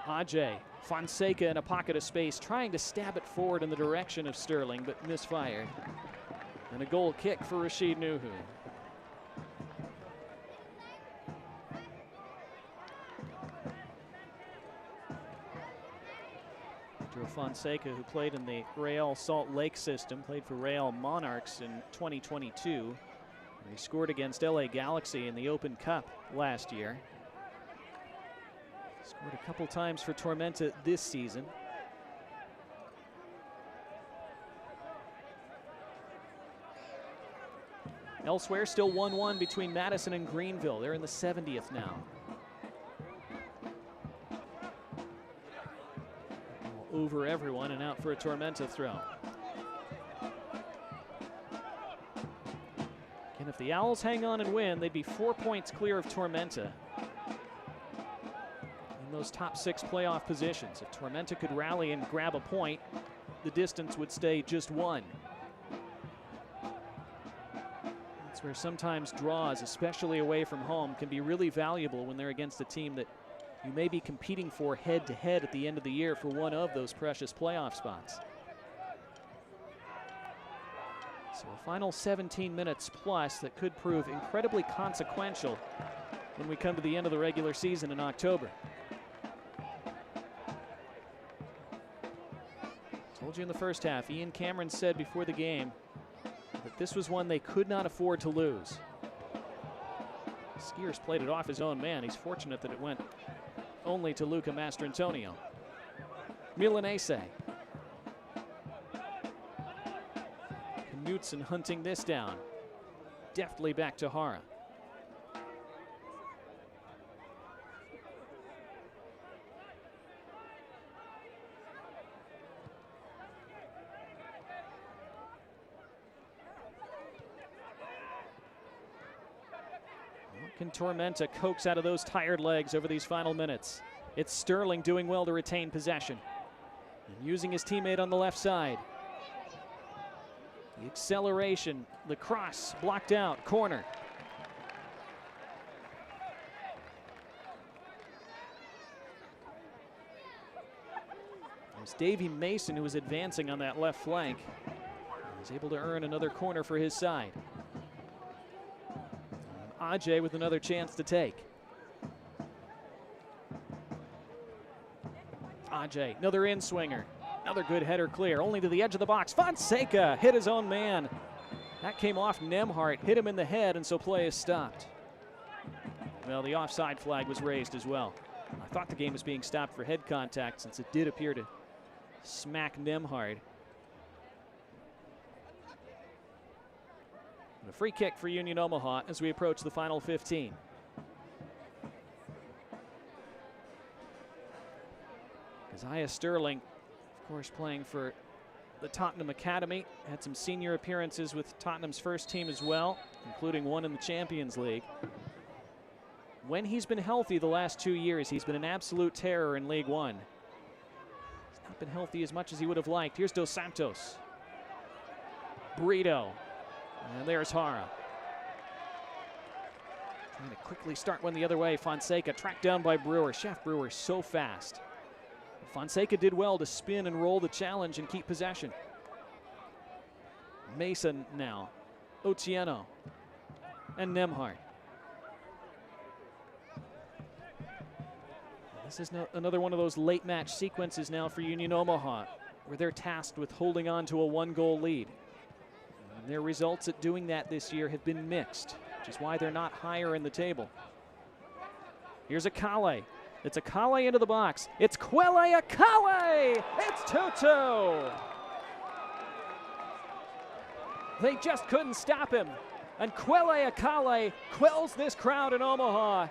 Ajay, Fonseca in a pocket of space, trying to stab it forward in the direction of Sterling, but misfired. And a goal kick for Rashid Nuhu. Pedro Fonseca, who played in the Real Salt Lake system, played for Real Monarchs in 2022. He scored against LA Galaxy in the Open Cup last year. Scored a couple times for Tormenta this season. Elsewhere, still 1-1 between Madison and Greenville. They're in the 70th now. Over everyone and out for a Tormenta throw. And if the Owls hang on and win, they'd be 4 points clear of Tormenta in those top 6 playoff positions. If Tormenta could rally and grab a point, the distance would stay just 1. That's where sometimes draws, especially away from home, can be really valuable when they're against a team that you may be competing for head-to-head at the end of the year for one of those precious playoff spots. So a final 17 minutes plus that could prove incredibly consequential when we come to the end of the regular season in October. Told you in the first half, Ian Cameron said before the game that this was one they could not afford to lose. Skiers played it off his own man. He's fortunate that it went only to Luca Mastrantonio. Milanese. Knutson hunting this down. Deftly back to Hara. Can Tormenta coax out of those tired legs over these final minutes? It's Sterling doing well to retain possession and using his teammate on the left side. The acceleration, the cross blocked out, corner. It was Davey Mason who was advancing on that left flank. He was able to earn another corner for his side. Ajay with another chance to take. Ajay, another in-swinger. Another good header clear, only to the edge of the box. Fonseca hit his own man. That came off Nemhart, hit him in the head, and so play is stopped. Well, the offside flag was raised as well. I thought the game was being stopped for head contact since it did appear to smack Nemhart. And a free kick for Union Omaha as we approach the final 15. Isaiah Sterling, of course, playing for the Tottenham Academy, had some senior appearances with Tottenham's first team as well, including one in the Champions League. When he's been healthy the last 2 years, he's been an absolute terror in League One. He's not been healthy as much as he would have liked. Here's Dos Santos. Brito. And there's Hara. Trying to quickly start one the other way. Fonseca tracked down by Brewer. Chef Brewer so fast. Fonseca did well to spin and roll the challenge and keep possession. Mason now. Otieno. And Nemhart. This is another one of those late match sequences now for Union Omaha, where they're tasked with holding on to a 1-goal lead. And their results at doing that this year have been mixed, which is why they're not higher in the table. Here's Akale. It's Akale into the box. It's Quele Akale! It's 2-2! They just couldn't stop him. And Quele Akale quells this crowd in Omaha.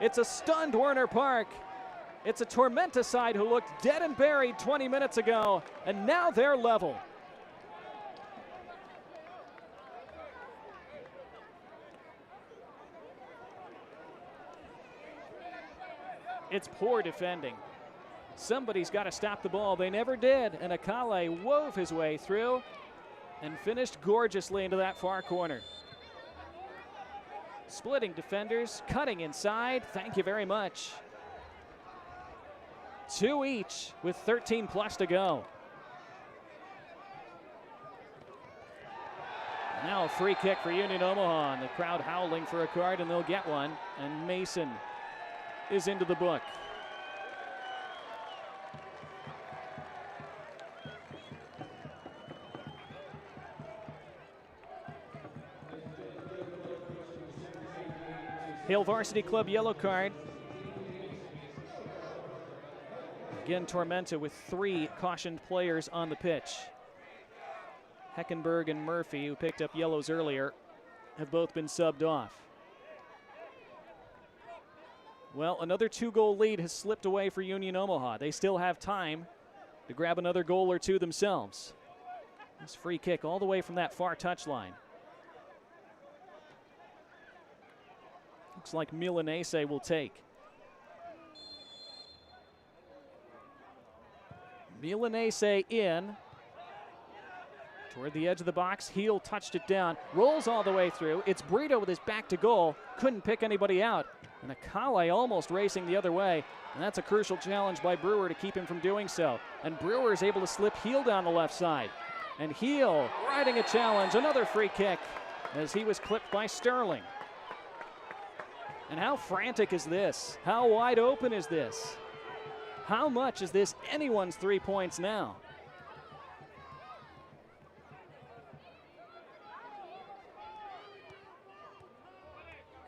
It's a stunned Werner Park. It's a Tormenta side who looked dead and buried 20 minutes ago, and now they're level. It's poor defending. Somebody's got to stop the ball. They never did, and Akale wove his way through and finished gorgeously into that far corner. Splitting defenders, cutting inside. Thank you very much. 2 each with 13 plus to go. Now a free kick for Union Omaha, and the crowd howling for a card, and they'll get one. And Mason is into the book. Hale Varsity Club yellow card. Again, Tormenta with 3 cautioned players on the pitch. Heckenberg and Murphy, who picked up yellows earlier, have both been subbed off. Well, another 2-goal lead has slipped away for Union Omaha. They still have time to grab another goal or 2 themselves. This free kick all the way from that far touchline. Looks like Milanese will take. Milanese in. Toward the edge of the box, Heel touched it down, rolls all the way through. It's Brito with his back to goal, couldn't pick anybody out. And Akale almost racing the other way, and that's a crucial challenge by Brewer to keep him from doing so. And Brewer is able to slip Heel down the left side. And Heel riding a challenge, another free kick, as he was clipped by Sterling. And how frantic is this? How wide open is this? How much is this anyone's 3 points now?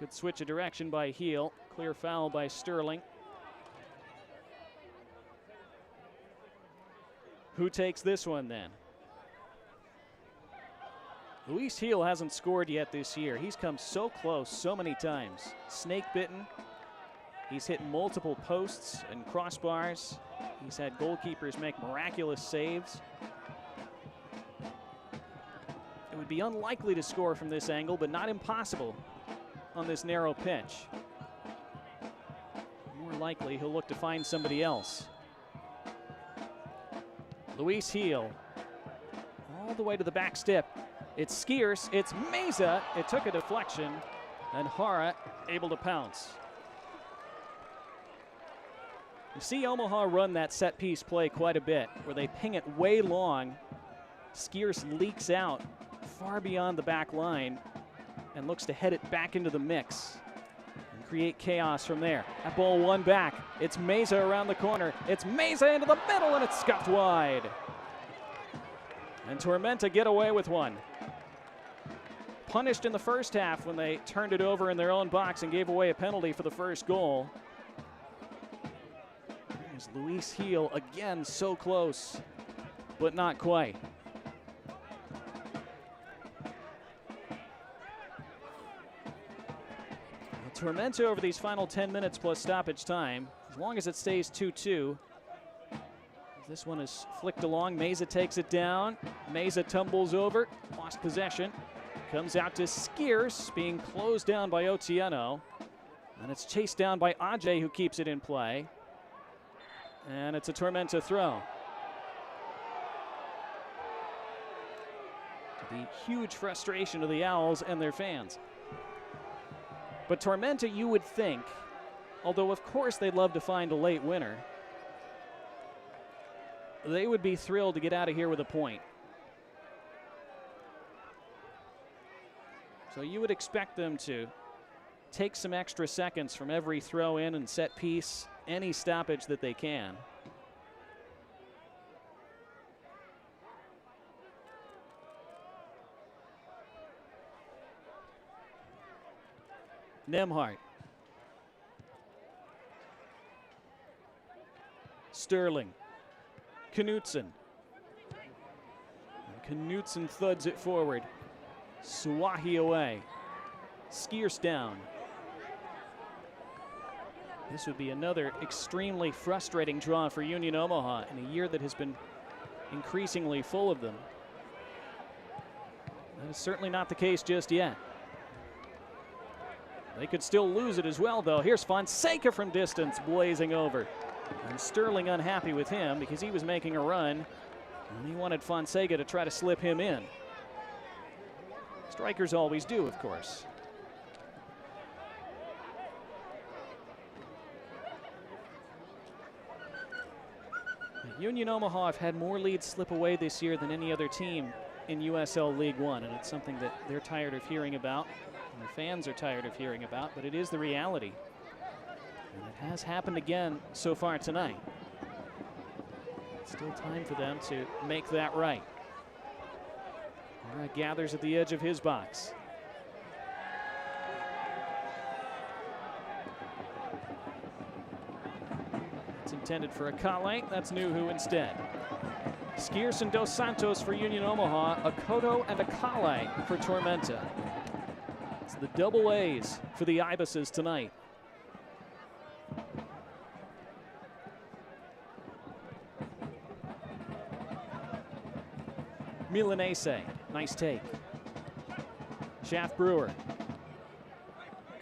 Good switch of direction by Heel. Clear foul by Sterling. Who takes this one then? Luis Heel hasn't scored yet this year. He's come so close so many times. Snake bitten. He's hit multiple posts and crossbars. He's had goalkeepers make miraculous saves. It would be unlikely to score from this angle, but not impossible on this narrow pitch. More likely he'll look to find somebody else. Luis Heel all the way to the back step. It's Skiers, it's Meza. It took a deflection, and Hara able to pounce. You see Omaha run that set piece play quite a bit, where they ping it way long. Skiers leaks out far beyond the back line and looks to head it back into the mix and create chaos from there. That ball won back. It's Meza around the corner. It's Meza into the middle, and it's scuffed wide. And Tormenta get away with one. Punished in the first half when they turned it over in their own box and gave away a penalty for the first goal. There's Luis Heel again, so close, but not quite. Tormenta over these final 10 minutes plus stoppage time, as long as it stays 2-2. This one is flicked along. Meza takes it down. Meza tumbles over, lost possession. Comes out to Skiers, being closed down by Otieno. And it's chased down by Ajay, who keeps it in play. And it's a Tormenta throw. The huge frustration of the Owls and their fans. But Tormenta, you would think, although of course they'd love to find a late winner, they would be thrilled to get out of here with a point. So you would expect them to take some extra seconds from every throw in and set piece, any stoppage that they can. Nemhart. Sterling. Knutson. Knutson thuds it forward. Swahi away. Skier's down. This would be another extremely frustrating draw for Union Omaha in a year that has been increasingly full of them. That is certainly not the case just yet. They could still lose it as well, though. Here's Fonseca from distance, blazing over. And Sterling unhappy with him because he was making a run, and he wanted Fonseca to try to slip him in. Strikers always do, of course. Union Omaha have had more leads slip away this year than any other team in USL League One, and it's something that they're tired of hearing about. And the fans are tired of hearing about, but it is the reality. And it has happened again so far tonight. Still time for them to make that right. Mara gathers at the edge of his box. It's intended for Akale. That's Nuhu instead. Skiers and Dos Santos for Union Omaha. Akoto and Akale for Tormenta. It's the double A's for the Ibises tonight. Milanese, nice take. Shaft Brewer.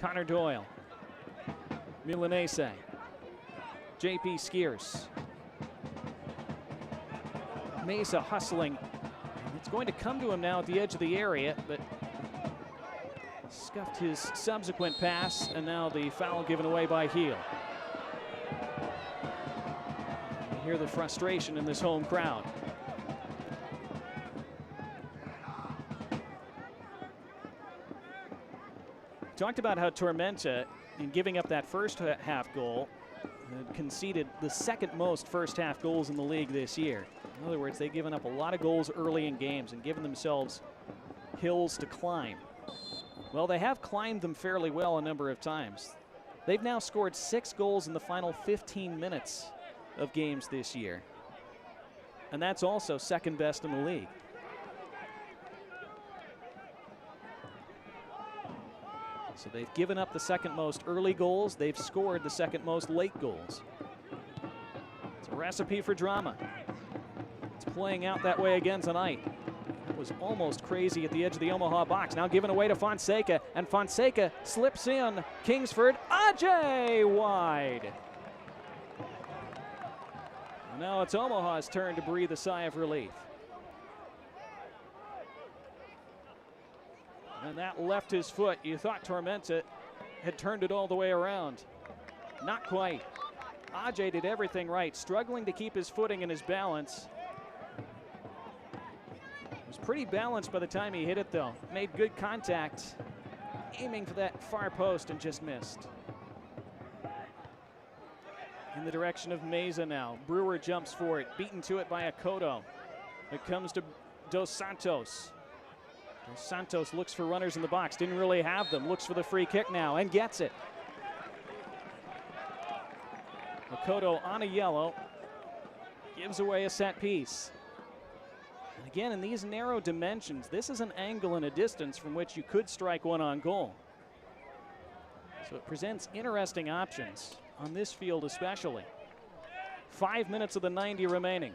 Connor Doyle. Milanese. JP Skiers. Mesa hustling. It's going to come to him now at the edge of the area, but scuffed his subsequent pass, and now the foul given away by Heel. You hear the frustration in this home crowd. Talked about how Tormenta, in giving up that first half goal, had conceded the second most first half goals in the league this year. In other words, they've given up a lot of goals early in games and given themselves hills to climb. Well, they have climbed them fairly well a number of times. They've now scored 6 goals in the final 15 minutes of games this year. And that's also second best in the league. So they've given up the second most early goals. They've scored the second most late goals. It's a recipe for drama. It's playing out that way again tonight. It was almost crazy at the edge of the Omaha box. Now given away to Fonseca, and Fonseca slips in. Kingsford, Ajay wide. And now it's Omaha's turn to breathe a sigh of relief. And that left his foot. You thought Tormenta had turned it all the way around. Not quite. Ajay did everything right, struggling to keep his footing and his balance. Was pretty balanced by the time he hit it, though. Made good contact, aiming for that far post and just missed. In the direction of Meza now. Brewer jumps for it, beaten to it by Akoto. It comes to Dos Santos. Dos Santos looks for runners in the box, didn't really have them, looks for the free kick now and gets it. Akoto on a yellow, gives away a set piece. And again, in these narrow dimensions, this is an angle and a distance from which you could strike one on goal. So it presents interesting options on this field especially. 5 minutes of the 90 remaining.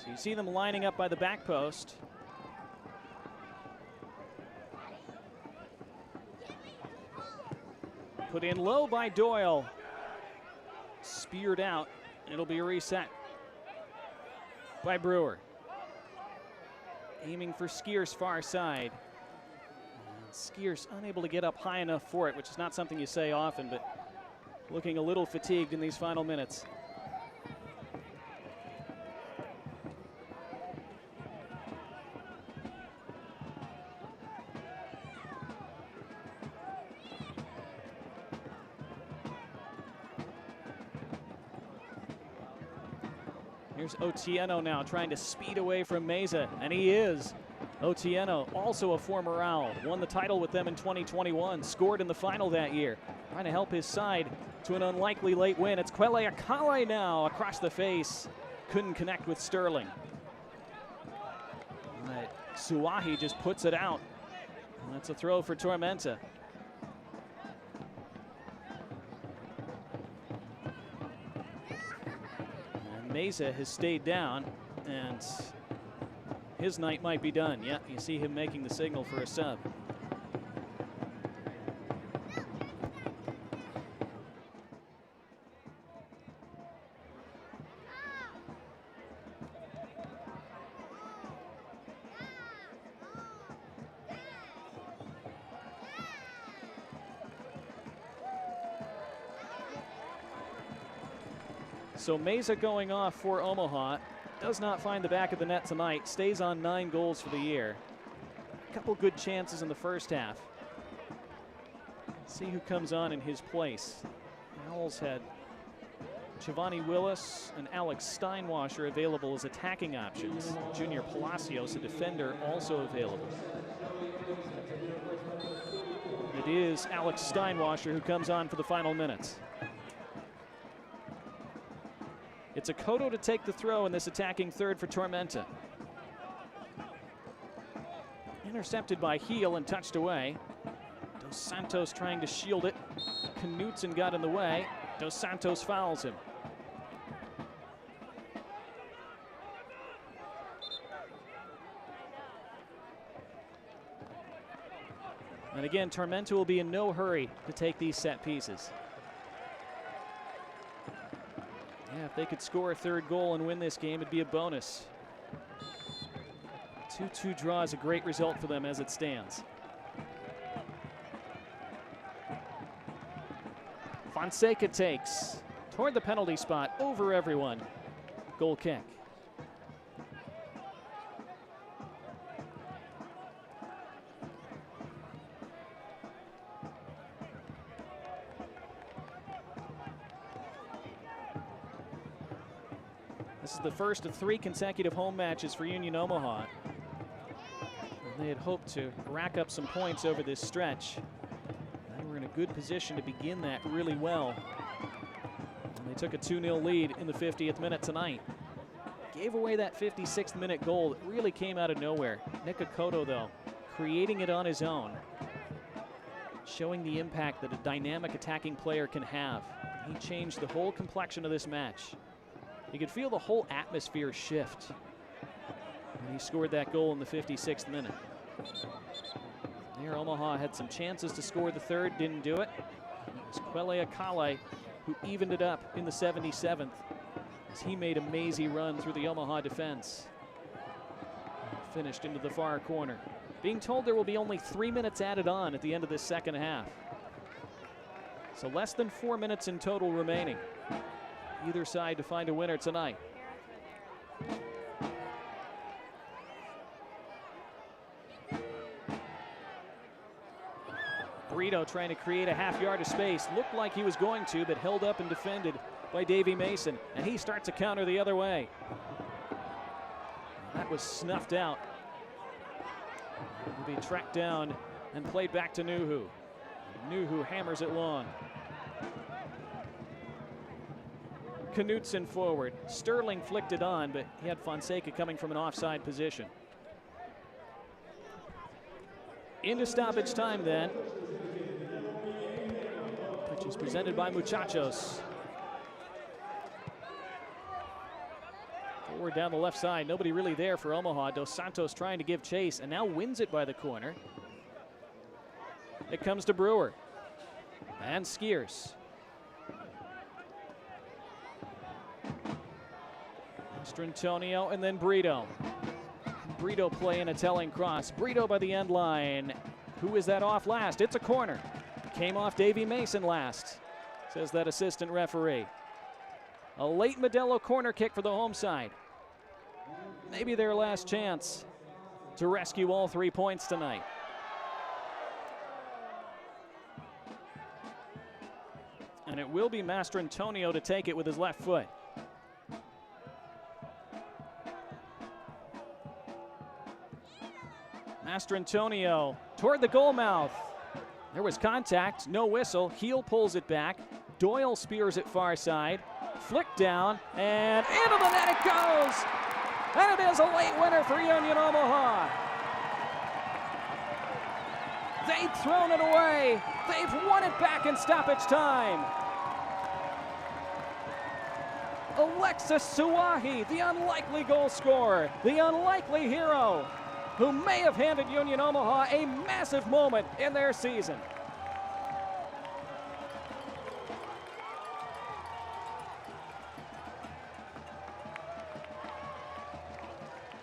So you see them lining up by the back post. Put in low by Doyle. Speared out. It'll be reset by Brewer. Aiming for Skier's far side. And Skier's unable to get up high enough for it, which is not something you say often, but looking a little fatigued in these final minutes. Here's Otieno now trying to speed away from Meza, and he is. Otieno, also a former Owl, won the title with them in 2021, scored in the final that year, trying to help his side to an unlikely late win. It's Quele Akale now across the face. Couldn't connect with Sterling. But Suwahi just puts it out. And that's a throw for Tormenta. Meza has stayed down, and his night might be done. Yeah, you see him making the signal for a sub. So Meza going off for Omaha. Does not find the back of the net tonight. Stays on 9 goals for the year. A couple good chances in the first half. Let's see who comes on in his place. The Owls had Giovanni Willis and Alex Steinwasser available as attacking options. Junior Palacios, a defender, also available. It is Alex Steinwasser who comes on for the final minutes. It's Akoto to take the throw in this attacking third for Tormenta. Intercepted by Heel and touched away. Dos Santos trying to shield it. Knutson got in the way. Dos Santos fouls him. And again, Tormenta will be in no hurry to take these set pieces. Yeah, if they could score a third goal and win this game, it'd be a bonus. 2-2 draw is a great result for them as it stands. Fonseca takes toward the penalty spot, over everyone. Goal kick. This is the first of 3 consecutive home matches for Union Omaha. And they had hoped to rack up some points over this stretch. They were in a good position to begin that really well. And they took a 2-0 lead in the 50th minute tonight. Gave away that 56th minute goal that really came out of nowhere. Nick Akoto, though, creating it on his own. Showing the impact that a dynamic attacking player can have. He changed the whole complexion of this match. You could feel the whole atmosphere shift when he scored that goal in the 56th minute. There, Omaha had some chances to score the third, didn't do it. It was Quele Akale who evened it up in the 77th as he made a mazy run through the Omaha defense. Finished into the far corner. Being told there will be only 3 minutes added on at the end of this second half. So less than 4 minutes in total remaining. Either side to find a winner tonight. Brito trying to create a half yard of space. Looked like he was going to, but held up and defended by Davy Mason. And he starts a counter the other way. That was snuffed out. Will be tracked down and played back to Nuhu. Nuhu hammers it long. Knutson forward. Sterling flicked it on, but he had Fonseca coming from an offside position. Into stoppage time then. Pitch is presented by Muchachos. Forward down the left side. Nobody really there for Omaha. Dos Santos trying to give chase and now wins it by the corner. It comes to Brewer. And Skiers. Mastrantonio and then Brito. Brito playing a telling cross. Brito by the end line. Who is that off last? It's a corner. Came off Davy Mason last, says that assistant referee. A late Modelo corner kick for the home side. Maybe their last chance to rescue all 3 points tonight. And it will be Mastrantonio to take it with his left foot. Mastrantonio toward the goal mouth. There was contact, no whistle. Heel pulls it back. Doyle spears it far side. Flick down, and into the net it goes! And it is a late winner for Union Omaha. They've thrown it away. They've won it back in stoppage time. Alexis Suwahi, the unlikely goal scorer, the unlikely hero, who may have handed Union Omaha a massive moment in their season.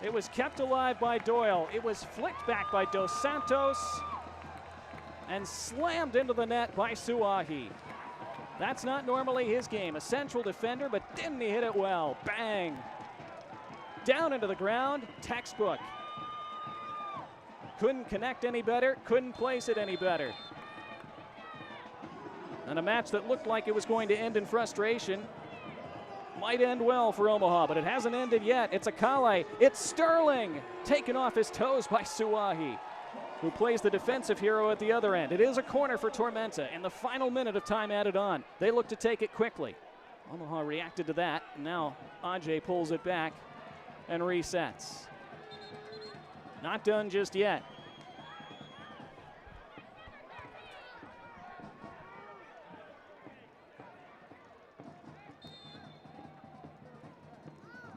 It was kept alive by Doyle. It was flicked back by Dos Santos and slammed into the net by Suwahi. That's not normally his game. A central defender, but didn't he hit it well? Bang! Down into the ground, textbook. Couldn't connect any better, couldn't place it any better. And a match that looked like it was going to end in frustration might end well for Omaha, but it hasn't ended yet. It's Akale, it's Sterling, taken off his toes by Suwahi, who plays the defensive hero at the other end. It is a corner for Tormenta in the final minute of time added on. They look to take it quickly. Omaha reacted to that, and now Ajay pulls it back and resets. Not done just yet.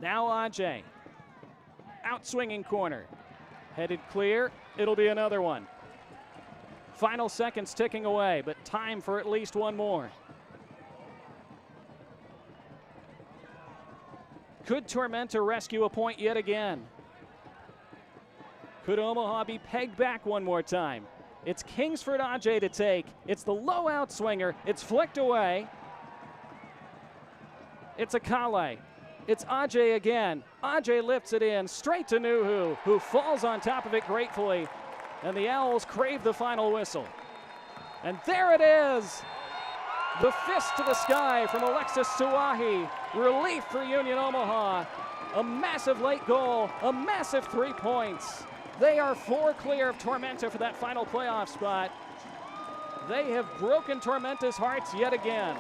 Now Ajay, out-swinging corner. Headed clear, it'll be another one. Final seconds ticking away, but time for at least one more. Could Tormenta rescue a point yet again? Could Omaha be pegged back one more time? It's Kingsford Ajay to take. It's the low outswinger. It's flicked away. It's Akale. It's Ajay again. Ajay lifts it in straight to Nuhu, who falls on top of it gratefully. And the Owls crave the final whistle. And there it is. The fist to the sky from Alexis Suwahi. Relief for Union Omaha. A massive late goal, a massive 3 points. They are 4 clear of Tormenta for that final playoff spot. They have broken Tormenta's hearts yet again.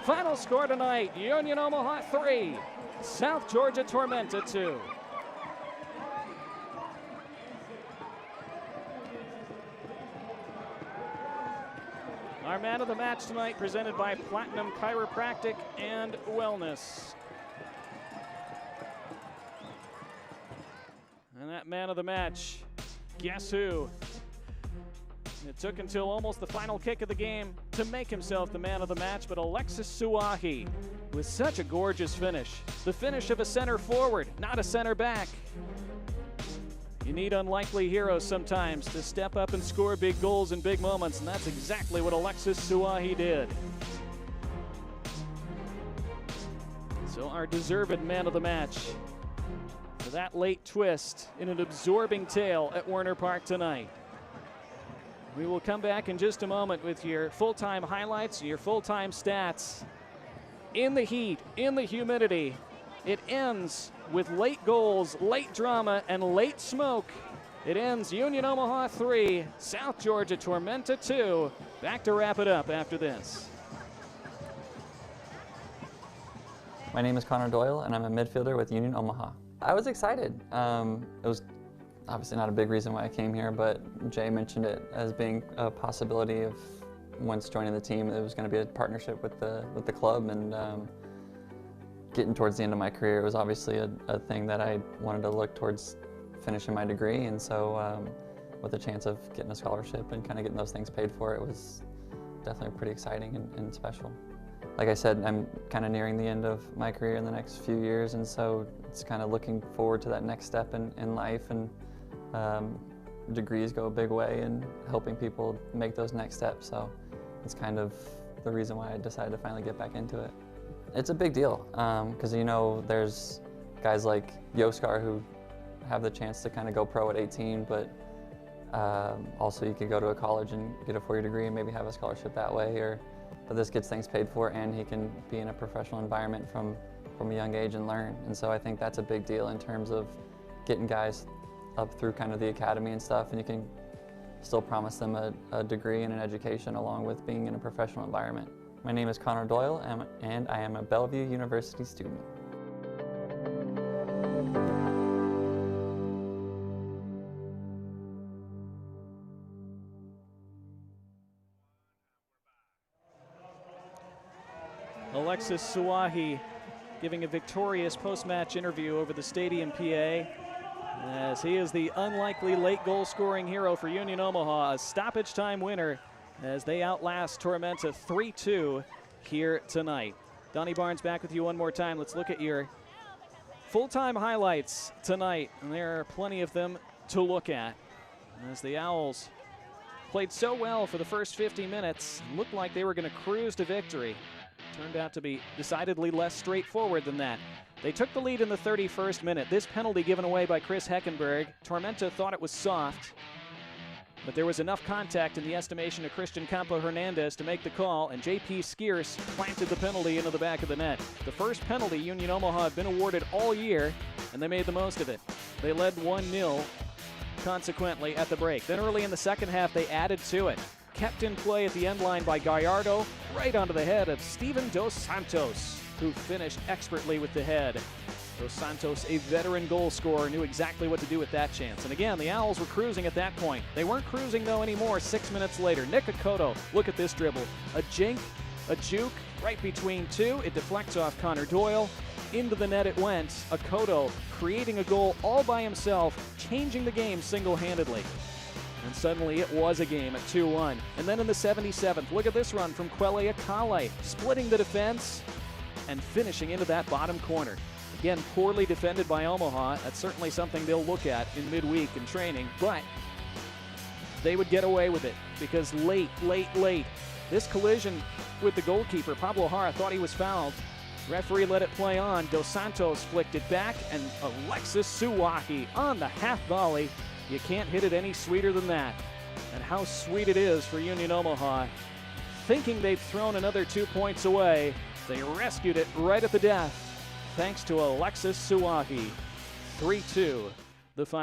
Final score tonight, Union Omaha 3, South Georgia Tormenta 2. Our man of the match tonight presented by Platinum Chiropractic and Wellness. And that man of the match, guess who? It took until almost the final kick of the game to make himself the man of the match, but Alexis Suwahi with such a gorgeous finish. The finish of a center forward, not a center back. You need unlikely heroes sometimes to step up and score big goals in big moments, and that's exactly what Alexis Suwahi did. So our deserved man of the match for that late twist in an absorbing tale at Werner Park tonight. We will come back in just a moment with your full-time highlights, your full-time stats. In the heat, in the humidity, it ends with late goals, late drama, and late smoke. It ends Union Omaha 3, South Georgia Tormenta 2. Back to wrap it up after this. My name is Connor Doyle, and I'm a midfielder with Union Omaha. I was excited. It was obviously not a big reason why I came here, but Jay mentioned it as being a possibility of once joining the team, it was going to be a partnership with the club, and getting towards the end of my career, it was obviously a thing that I wanted to look towards finishing my degree, and so with a chance of getting a scholarship and kind of getting those things paid for, it was definitely pretty exciting and special. Like I said, I'm kind of nearing the end of my career in the next few years, and so it's kind of looking forward to that next step in life, and degrees go a big way in helping people make those next steps, so it's kind of the reason why I decided to finally get back into it. It's a big deal, because you know, there's guys like Yoskar who have the chance to kind of go pro at 18, but also you could go to a college and get a 4-year degree and maybe have a scholarship that way, but this gets things paid for, and he can be in a professional environment from a young age and learn. And so I think that's a big deal in terms of getting guys up through kind of the academy and stuff, and you can still promise them a degree and an education along with being in a professional environment. My name is Connor Doyle, and I am a Bellevue University student. Alexis Suwahi giving a victorious post-match interview over the Stadium PA, as he is the unlikely late goal-scoring hero for Union Omaha, a stoppage time winner as they outlast Tormenta 3-2 here tonight. Donnie Barnes back with you one more time. Let's look at your full-time highlights tonight, and there are plenty of them to look at, as the Owls played so well for the first 50 minutes, looked like they were going to cruise to victory. Turned out to be decidedly less straightforward than that. They took the lead in the 31st minute. This penalty given away by Chris Heckenberg. Tormenta thought it was soft, but there was enough contact in the estimation of Christian Campo Hernandez to make the call, and J.P. Skierce planted the penalty into the back of the net. The first penalty Union Omaha had been awarded all year, and they made the most of it. They led 1-0 consequently at the break. Then early in the second half, they added to it. Kept in play at the end line by Gallardo, right onto the head of Steven Dos Santos, who finished expertly with the head. Dos Santos, a veteran goal scorer, knew exactly what to do with that chance. And again, the Owls were cruising at that point. They weren't cruising, though, anymore 6 minutes later. Nick Akoto, look at this dribble. A jink, a juke, right between two. It deflects off Connor Doyle. Into the net it went. Akoto creating a goal all by himself, changing the game single-handedly. And suddenly it was a game at 2-1. And then in the 77th, look at this run from Quelle Akale, splitting the defense and finishing into that bottom corner. Again, poorly defended by Omaha. That's certainly something they'll look at in midweek in training, but they would get away with it because late, this collision with the goalkeeper, Pablo Jara, thought he was fouled. Referee let it play on. Dos Santos flicked it back, and Alexis Suwahi on the half volley. You can't hit it any sweeter than that. And how sweet it is for Union Omaha. Thinking they've thrown another 2 points away, they rescued it right at the death, thanks to Alexis Suwahi. 3-2, the final.